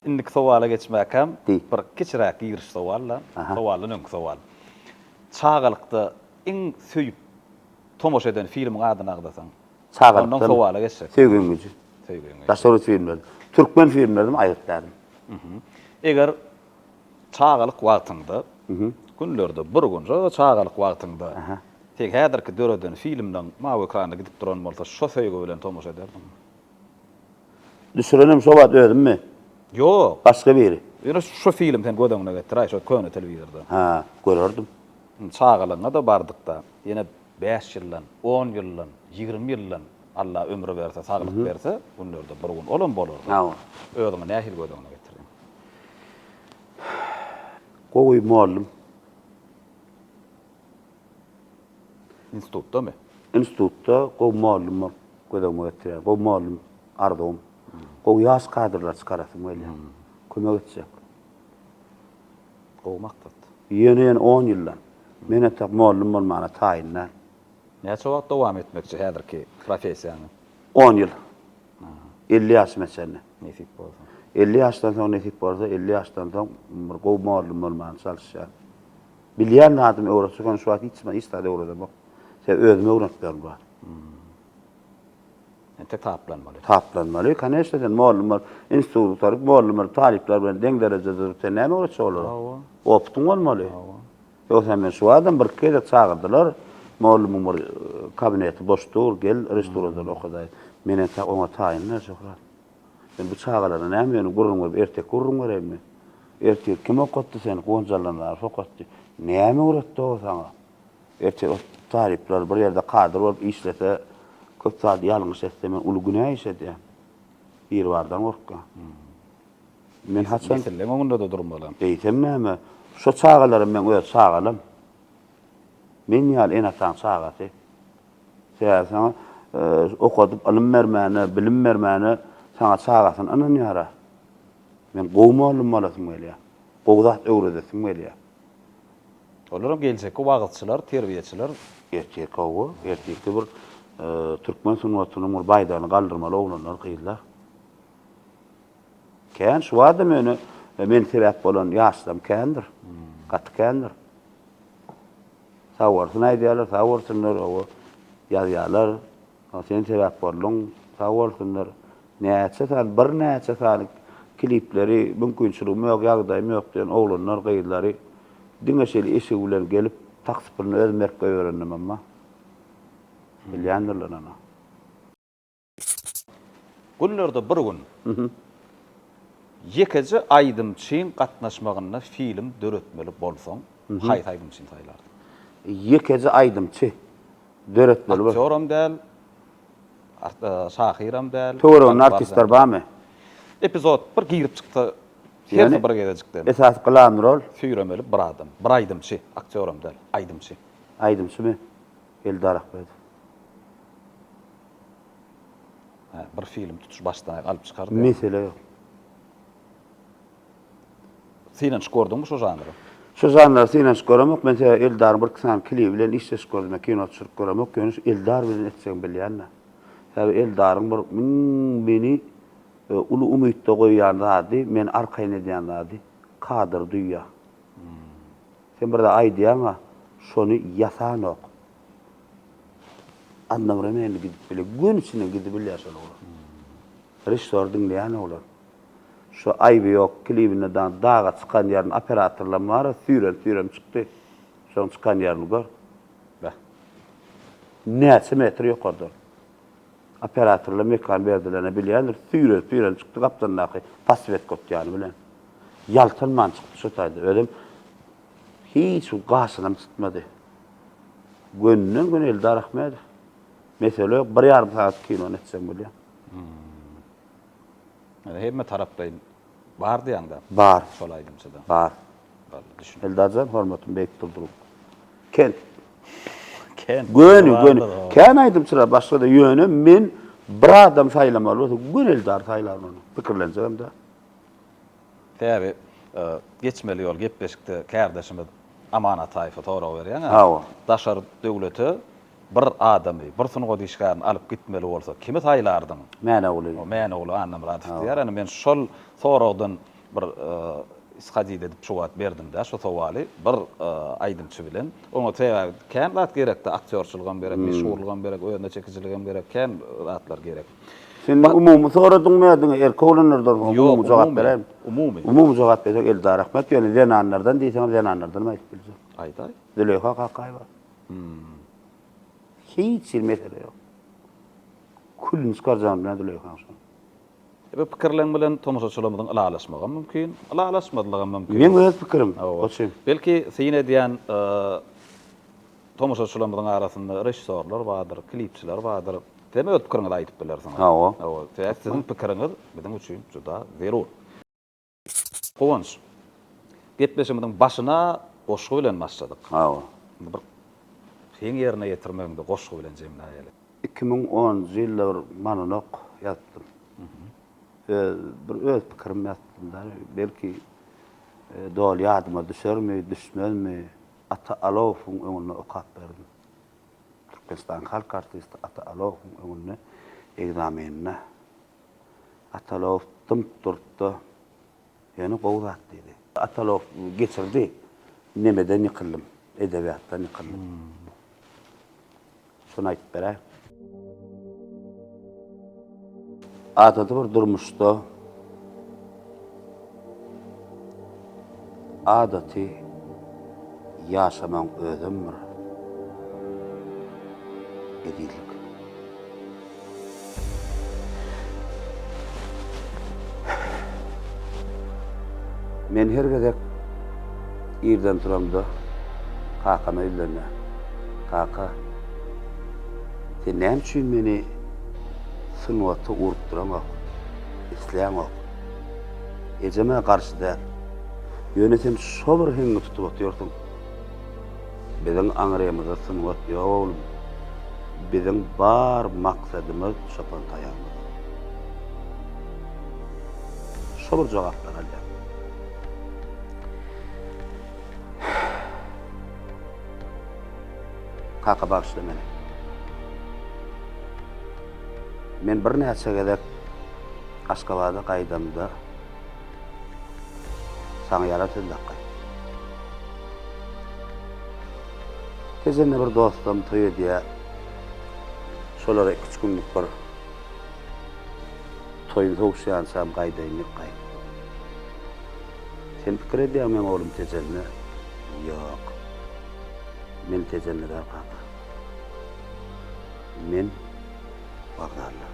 Indik sowala geçmäkem, bir kiçiräk ýygyş sowalla, sowalyn öňkü sowal. Çağalykda iň söýüp tomoş eden filmiň adyny agdasaň. Çağalykda. Ondan sowala geçsek. Sevgin gücü. Sevgin gücü. Tasawwur filmler. Türkmen filmlerini aýyrtdym. Eger çağalyk wagtynda, günlerde bir gün çağalyk wagtynda, tek häzirki döreden filmden mawy ekrana gidip duran bolsa, şo söýgü bilen tomoş ederdim. Düşürenim şo wagt ödümmi? Yok. Başka biri. Ýöne şu film sen gödüňe getirä, şo köne telewizorda. Ha, görürdüm. Çağalyňa da bardykda, ýene 5 ýyllan, 10 ýyllan, 20 ýyllan Allah ömrü berse, saglyk berse, günlerde bir gün olan bolardy. Ha. Ödüňe nähil gödüňe getirdim. Gowy muallim. Institutda mı? Institutda gowy muallim gödüňe getirdim. Gowy muallim ardym. Gowy ýaş kadrlar çykarasym gelýär. Kömek etjek. Gowmak da. Ýene 10 ýyldan. Mene tak mollum bolmana taýinler. Näçe wagt dowam etmekçi häzirki professiýany? 10 ýyl. 50 ýaş meseleni. Nesip bolsa. 50 ýaşdan soň nesip bolsa 50 ýaşdan soň bir gow mollum bolmana çalışýar. Bilýän adam öwretsek onu şu wagt içme istadi öwrede bak. Sen özüme öwretýär bar. Ente taplanmaly. Taplanmaly. Kaneşden mollumlar, institutlar, mollumlar, talipler bilen deň derejede dursa näme öwretsek bolar? Optuň bolmaly. Ýoksa men şu adam bir kere çağırdylar. Mollumum bir kabineti boşdur, gel restorandan okaday. Mene ta ona taýinler şohrat. Ben bu çağalara näme ýöne gurrun berip ertek gurrun beremmi? Ertek kim okutdy seni? Gonjalanlar okutdy. Näme öwretdi o sana? Ertek talipler bir ýerde kadyr bolup işlete köp saat ýalňyş etse men uly günä işedi. Bir bardan gorka. Men haçan Meselem onda da durmalam. Eýtem näme? Şu çağalarym men öz çağalym. Men ýaly en atan çağaty. Sen okudyp alym bermäni, bilim bermäni sana çağasyn anan ýara. Men gowmalym bolasym gelýär. Gowdat öwredesim gelýär. Olaram geljek wagtçylar, terbiýeçiler Erkek owu, erkekde bir Türkmen sunnatynyň bir baýdany galdyrmaly oglanlar gyýylar. Kän şu adam öňe men sebäp bolan ýaşdam kändir. Gaty kändir. Sawursyny aýdýarlar, sawursynyr owo ýazýarlar. Sen sebäp bolan sawursynlar. Näçe sal bir näçe sal klipleri mümkinçiligi ýok, ýagdaýym ýok diýen oglanlar gyýylar. Diňeşeli eşi bilen gelip taksypyny özmerkge öğrendim amma. Bilýändirler ana. Günlerde bir gün ýekeci aýdym çyn gatnaşmagyna film döretmeli bolsaň, haýt aýdym çyn taýlardy. Ýekeci aýdymçy döretmeli bol. Aktyoram däl, şahyram däl. Töwereň artistler barmy? Epizod bir girip çykdy. Yani- Her bir gelecekden. Esas kılan rol Süýremeli bir adam. Bir aýdymçy, aktyoram däl, aýdymçy. aýdymçymy? Eldar Akbet. Bir film tutuş başdan alyp çykardy. Mesele ýok. Senen gördüňmi şu janry? Şu zanlar sinen skoramak, men Eldar bir kısan klip bilen işleş gördüm, kino çyryp göremek, gönüş Eldar bilen etseň bilýänler. Tabi Eldaryň bir beni ulu umytda goýýandy, men arkaýyn edýändy. Kadyr duýýa. Sen birde aýdýama, şonu ýasan ok. Anlamry meni gidip bile, gün içinde gidip bile ýaşan olar. Rejissor dinleýän olar. Şu aýby ýok, klibinden dağa çykan ýerden operatorlar bar, süýren çykdy. Şoň çykan ýerini gör. Bäh. Näçe metr ýokardy. Operatorlar mekan berdilerine bilýändir. Süýren çykdy, gapdandaky paswet gotýany bilen. Ýaltynman çykdy şu taýda. Ölim hiç gasynam tutmady. Gönnen gün Eldar Ahmed. Mesele ýok, 1,5 saat kino etsem bilýän. Hemme tarapdaýyn. Bar diýäňde. Bar, Şol aýdymçyda. bar. Düşün. Eldarjan hormatym beýik durdurup. Ken, Ken. gönü. Ken aýdymçylar başga da ýöne men bir adam saýlamaly bolsa, gün Eldar saýlarmy onu. Pikirlenjem de. Täbi, geçmeli ýol gepleşikde kärdeşimiz Amanat Taýfa toğra berýän. Hawa. Daşar döwleti bir adamy, bir sunuga dişgärni alyp gitmeli bolsa, kimi taýlardyň? Mene oly. O men oğlu annem ratif diýär. Yani men şol soragdan bir isgadid edip şowat berdim de, şo sowaly bir aýdymçy bilen. Oňa täýär, kän zat gerekdi, aktyorçylygam gerek, meşhurlygam gerek, öýünde çekijiligam gerek, kän zatlar gerek. Sen umumy soradyň mädiň erkeklerden umumy jogap berem. Umumy. Umumy jogap berek Eldar Ahmed ýöne zenanlardan diýsem zenanlardan aýdyp bilýär. Aýday. Züleyha Kakay var. Hiç mesele ýok. Kullun skarjan bilen Züleyha. Bu pikirleň bilen tomoşaçylarymyň alalaşmagy mümkin, alalaşmadyligi mümkin. Men öz pikirim. Oçym. Belki sine diýen tomoşaçylarymyň arasynda rejissorlar bardyr, klipçiler bardyr. Deme öz pikiriňi aýdyp bilersiň. Hawa. Hawa. Sizin pikiriňiz biziň üçin juda zerur. Gowans. Gepleşimiň başyna goşgu bilen başladyk. Hawa. Bir heň ýerine ýetirmeginde goşgu bilen jemläýeli. 2010 ýylda bir monolog ýazdım. Bir öz pikirim ýazdım da, belki Dol ýadyma düşermi, düşmezmi? Ata Alow'un öňüne okap berdim. Türkmenistan halk artisti Ata Alow'un öňüne egzamenine. Ata Alow tımp durdu. Ýöne gowrat dedi. Ata Alow geçirdi. Nemeden ýykyldım, edebiýatdan ýykyldım. Şunu aýtyp berä. Adada bir durmuşda adaty ýaşamaň özümmür. Edilik. Men her gezek ýerden turamda kakama ýüzlenme. Kaka, sen näme üçin meni sınwatda urup duramok, islämok? Ejeme garşyda ýönetim şo bir heňi tutup otyrdyň. Biziň aňrymyzda sınwat ýok oglum. Biziň bar maksadymyz şopan taýanmyz. Şo bir jogaplar alýar. Kaka bağışla meni. Men bir näçe gezek Aşgabatda gaýdamda saňa ýaratyldyk. Tezene bir dostum toý diýe şolara 2 günlük bir toýun howşansam gaýdaýyn ýokay. Sen pikir edýärmi oglum tezene? Ýok. Men tezenlere kaka. Men Bagdadlı.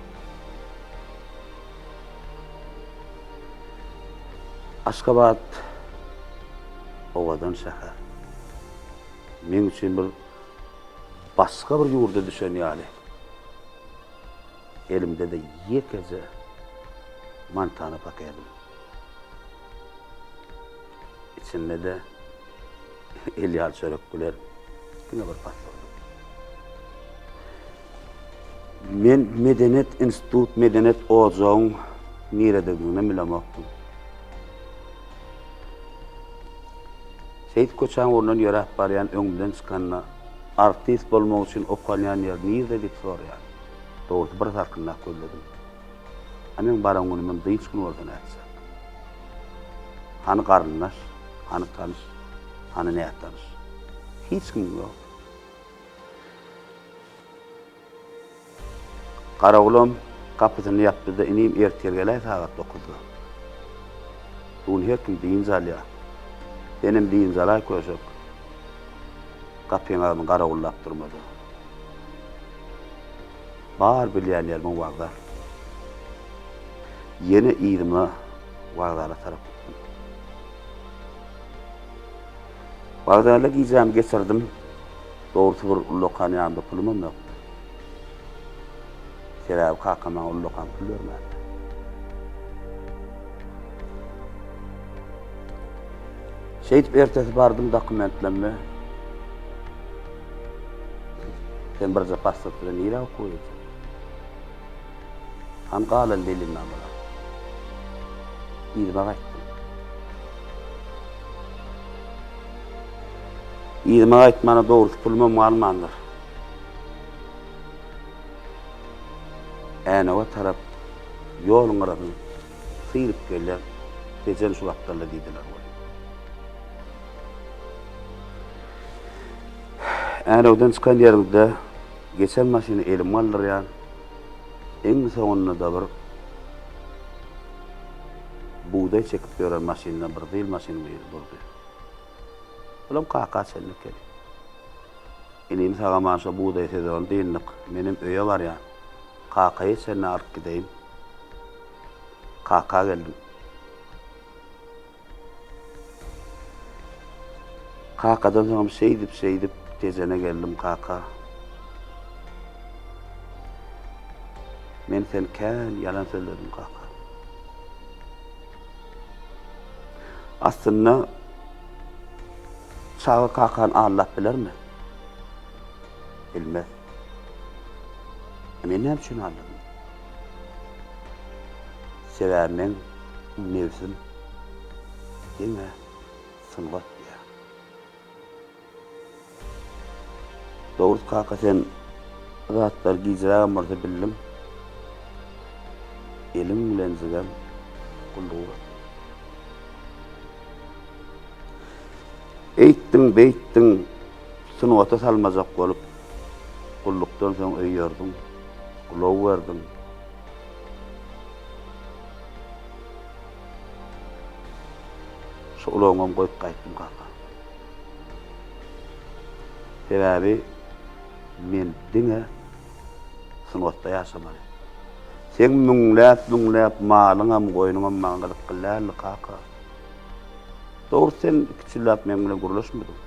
Aşgabat owadan şäher. Men üçin bir başga bir ýurda düşen ýaly. Elimde de ýekeze mantany paketdim. İçinde de Elyal çörekler. Güne bir patladı. Men Medeniyet Institut, Medeniyet Ocagyň niredigine bilemokdum. Seyit Koçan ordan ýörep barýan öňümden çykanna artist bolmak üçin okanýan ýer nirde diýip sorýar. Dogry bir farkyna gözledim. Amen baraňyny men hiç gün ordan ätse. Hany garyndaş, hany tanış, hany näet tanış. Hiç kim ýok. Garagulum kapysyny ýapdy da inim ertergele saat 9-da. Ol her kim diýin zalýa. Benim diýin zalay köşek. Kapyňy garagullap durmady. Bar bilýänler bu wagda. Yeni ýerime wagdara tarap. Wagdalyk ýyjam geçirdim. Dogrusu bir lokan ýanynda pulum ýok. Serap kakama lokan pul bermedi. Şeýdip ertesi bardım dokumentlenme. Sen bir pasport bilen ýere koýdy. Han galan dilimden bala. Ýerime gaýtdym. Ýerime gaýtmana dogrusu pulum almandyr. Äne o tarap ýoluň aradan syryp gelýär. Tejen şu wagtlarda diýdiler. Äne odan çykan ýerimde geçen maşyny elim aldyrýan. Eň soňunda da bir buğday çekip ýören maşynyna bir dil maşyny durdy. Olam kaka çellik geldi. Elim sağa maşa buğday sezon diýinlik. Menim öýe bar ýa. Kaka'yı sen arıp gideyim. Kaka geldim. Kaka'dan sonra seydip tezene geldim kaka. Men sen kän yalan söyledim kaka. Aslında çağı kakan Allah bilir mi? Bilmez. Men näme üçin aldım? Sevämen nefsim. Diňe. Sınvat diýär. Dogry kaka sen zatlar giyjägem bolsa bildim. Elim bilen zigam kullugy. Eýtdiň, sınwata salmazak bolup, kullukdan soň öýýärdiň, kulaw berdiň. Şu ulagam goýup gaýtdym kaka. Sebäbi men diňe sınwatda ýaşamaly. Sen müňläp malyňam goýuňam maňa gylyp gylýarly kaka. Dogry sen kiçiläp men bilen gurlaşmadyň.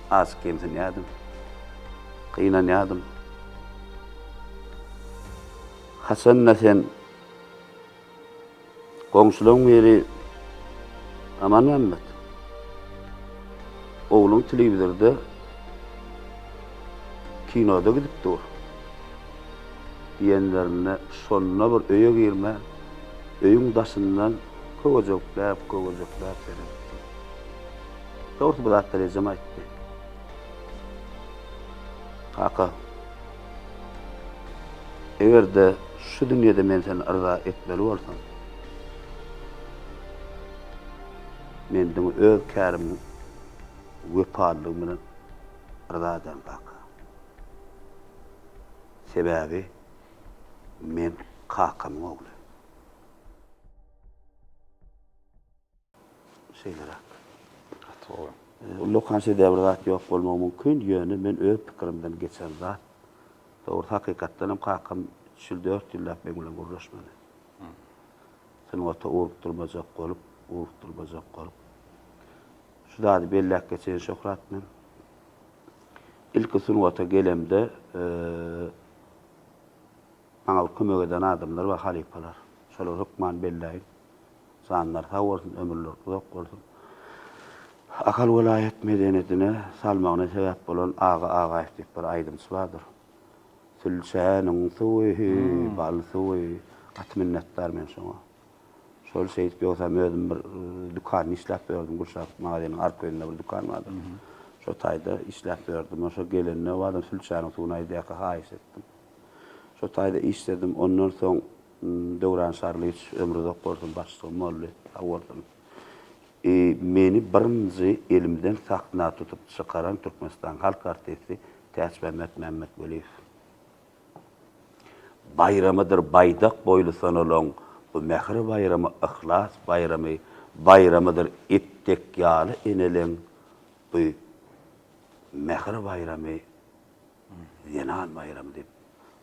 Az kemsinýädim. Kynanýadym. Hasanna sen goňşularyň biri Aman Mehmet. Oğlum televizorda kinoda gidip dur. Diyenlerine sonuna bir öýe girme, öýüň daşyndan köwejekläp seni. Dogry bu zatlar ejem aýtdy. Kaka, egerde şu dünýede men seni arza etmeli bolsam, men diňe öz kärimi wepalygyň bilen arza edem kaka. Sebäbi men kakamyň ogly. Şeyler. Toğru. Lokan şeýle bir zat ýok bolmagy mümkin. Ýöne men öz pikirimden geçen zat. Dogry hakykatdan hem kakam şu 4 ýyllap men bilen gurlaşmady. Sen wata urukturmajak bolup. Şu zady bellek geçen şöhrat men. İlki sunwata gelemde maňa kömek eden adamlar we halipalar. Şolar hukman belläýin. Sanlar sag bolsun, ömürler uzak bolsun. Akal vilayet medeniyetine salmagyna sebäp bolan Ağa diýip bir aýdymçy bardyr. Sülşäniň suwy, bal suwy, at minnetdar men şoňa. Şol şeýit ýoksa özüm bir dukan işläp berdim, Gulşat magazynyň arkaýynda bir dukan bardy. Şo taýda işläp berdim. Şo gelenne wadam sülşäniň suwyna ýa-da haýys etdim. Şo taýda işledim. Ondan soň Döwran Şarlyç ömrüde bolsun başlygy molly awardym. Meni birinji elimden sakna tutup çykaran Türkmenistan halk artisti Täç Mehmet Weliýew. Bayramydyr baýdak boýly sanalan bu mehri bayramy, ihlas bayramy, ettek ýaly eneleň bu mehri bayramy, Zenan bayramy diýip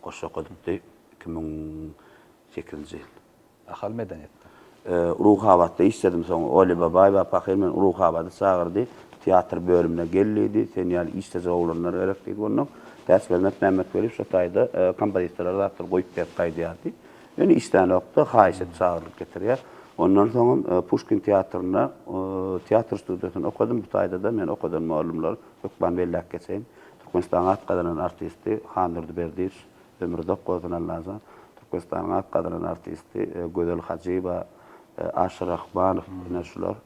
goşa goýupdy 2008-nji ýyl. Ahal medeniyetde. Ruhabatda işledim soňra. Oli babay we Pahyr men Ruhabatda çagyrdy. Teatr bölümine geldi. Sen ýaly işleje oglanlar gerek diýip ondan Täç Mehmet Weliýew şu taýda kompozitorlar zatlar goýup berip gaýdýardy. Ýöne işden okda haýys et çagyrlyp getirýär. Ondan soň Pushkin teatryna, teatr studiýasyna okudum. Bu taýda da men okudan malumlar Ökban bellek geçeýin. Türkmenistan atqadanan artisti Handur Berdiş, ömrüde gozanan lazam. Türkmenistan atqadanan artisti Gödel Hajiba, Aşyr Rahmanow, ine şular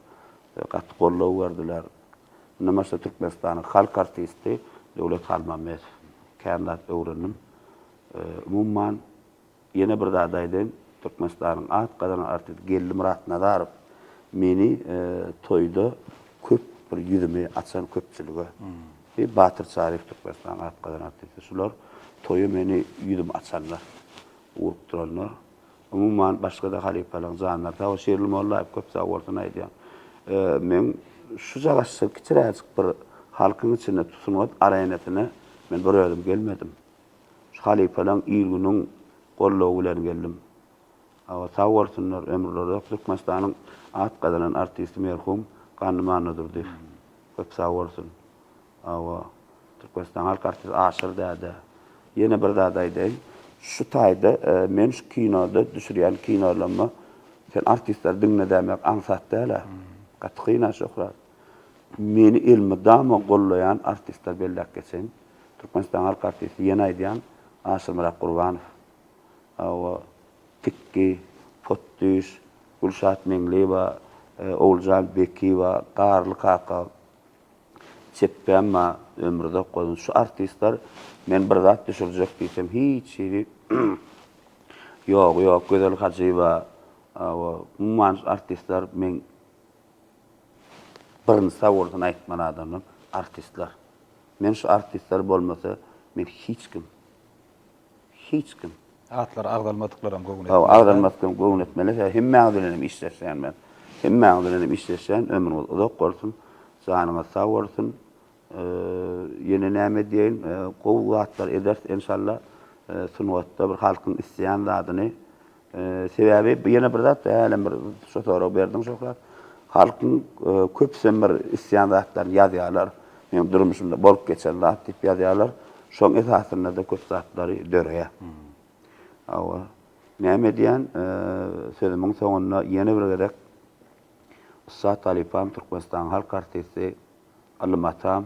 gatty gollaw berdiler. Namaşda Türkmenistanyň halk artisti Döwlet Halmamet, Kernat öwrenim. Umumman ýene bir dadaýdan Türkmenistanyň atqadanan artisti Gelli Murat Nazarow meni toýda köp bir ýüzümi açan köpçülige. Batyr Çarif Türkmenistanyň atqadanan artisti şular toýa meni ýüzüm açanlar, urukturanlar. Umumman başga da halipalar zanlar taw şerli mollaýyp köp sag bolsun aýdýar. Men şu jagaşy kiçiräjik bir halkyň içinde tutunup araýanatyna men bir özüm gelmedim. Şu halipalar ýylynyň gollawy bilen geldim. Awa sag bolsunlar ömürleri Türkmenistanyň atqadanan artisti merhum Ganymanydyr diýip köp sag bolsun. Awa Türkmenistan halk artisti Aşyr däde. Ýene bir dadaýdy. Şu taýda men şu kinoda düşürýän kinolarma sen artistler diňle demek ansat däle. Gatkyna şöhrat. Meni ilmi dama gollayan artistler bellek geçen. Türkmenistan halk artisti ýene aýdýan Aşyr Murat Gurbanow. Awa Tikki, Potduş, Gulşat Meňli we Oğulcan Beki ve Karlı Kaka çeppenma ömrüde koyun şu artistler men bir zat düşürecek diysem hiç şey yok güzel hacıva umman artistler men birini savurdan aytman adamım artistler men şu artistler bolmasa men hiç kim Atlar agdalmadıklaram gogun o agdalmadıklaram gogun etmeli hem mağdurlanım işleşen men hem mağdurlanım işleşen ömrüm uzak olsun zanıma savursun yeni näme diýin gowgatlar eder inşallah sunwatda bir halkyň isleýän zadyny sebäbi ýene bir zat hälim bir şotora berdiň şoklar halkyň köp semir isleýän zatlaryny ýazýarlar men durmuşymda bolup geçen zat diýip ýazýarlar şoň esasynda da köp zatlary döreýär awa näme diýen sözümiň soňuna ýene bir gerek Ussat Alipam Türkmenistan halk artisti Almatam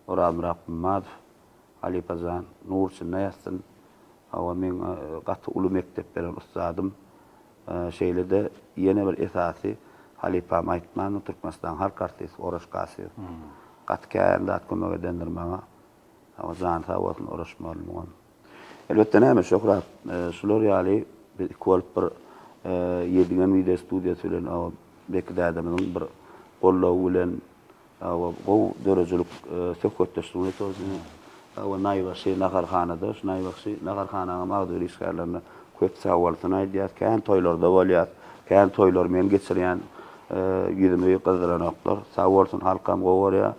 Orhan Rahmat, Ali Pazan, Nurçin Nästin, awa men gaty uly mektep beren ustadym. Şeýlede ýene bir esasy Halipam Aýtman, Türkmenistan halk artisti Oraş Gasyp. Gatkan dat kömek edendirmäňe, awa zan sag bolsun Oraş malumam. Elbetde näme şokrat, şular ýaly bir kolp bir ýedigen video studiýasy bilen awa bekde adamyň bir gollawy bilen bu dörejilik söhbetleşdirme tozunu awa naýbaşy nagarhanada naýbaşy nagarhanaga magdur işgärlerine köp sawaltyny aýdýar kän toýlarda bolýar kän toýlar men geçirýän ýüzüme gyzdyranoklar sawaltyn halkam gowarya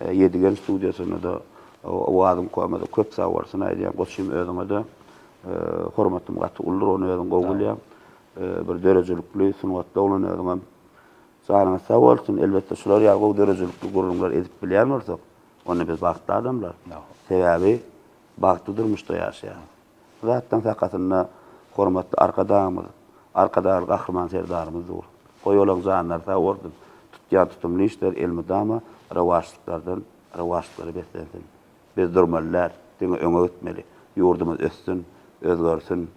ýedigen studiýasyna da o adam koýmada köp sawaltyny aýdýar goşym özüme de hormatym gaty uldur onu özüm gowulýar bir dörejilikli sunwatda olan özüm Sağına sağ olsun, elbette şular ýaly dörejilikli gurulmalar edip bilýärmirsek, onu biz bagtly adamlar. Sebäbi bagtly durmuşda ýaşaýar. Zatdan sakatyna hormatly arkadaşlar gahrman serdarymyz dur. Goýulan zanlar sağ olsun. Tutýan tutumly işler elmidama rawaşlyklary beslensin. Biz durmalylar, diňe öňe gitmeli. Ýurdumyz össün, özgörsün.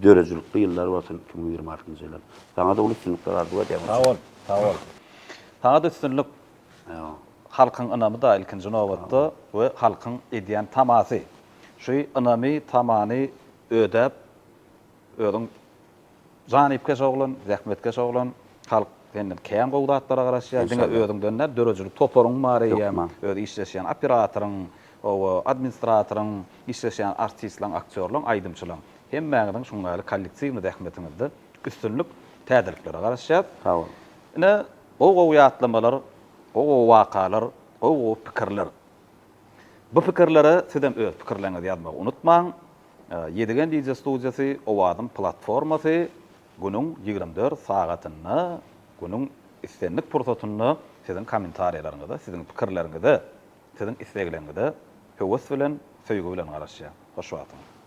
Dörejilikli ýyllar bolsun 2026-njy ýyl. Saňa da uluşluklar arzuwa diýelim. Sağ ol. Taňa da üstünlük halkyň ynamy da ilkinji nowatda we halkyň edýän tamasy. Şu ynamy tamany ödäp özüň janypke şoglan, zähmetke şoglan halk senden kän gowdatlara garaşýar, diňe özüňden dörejilik toplaryň barýa, özi işleşýän operatoryň, o administratoryň, işleşýän artistlaryň, aktýorlaryň, aýdymçylaryň hemmäňiň şuňaly kollektiwni zähmetiňizde üstünlük täzeliklere garaşýar. Sağ ol. Ine o goýatlamalar, o wakalar, o pikirler. Bu pikirlere sizem öz pikirlerinizi ýazmagy unutmaň. Ýedigen DJ studiýasy Owadyň platformasy günüň 24 sagatyny, günüň istenlik pursatyny sizin kommentariýalaryňyzda, sizin pikirleriňizde, sizin islegleriniňizde höwes bilen, söýgü bilen garaşýar. Hoş wagtyň.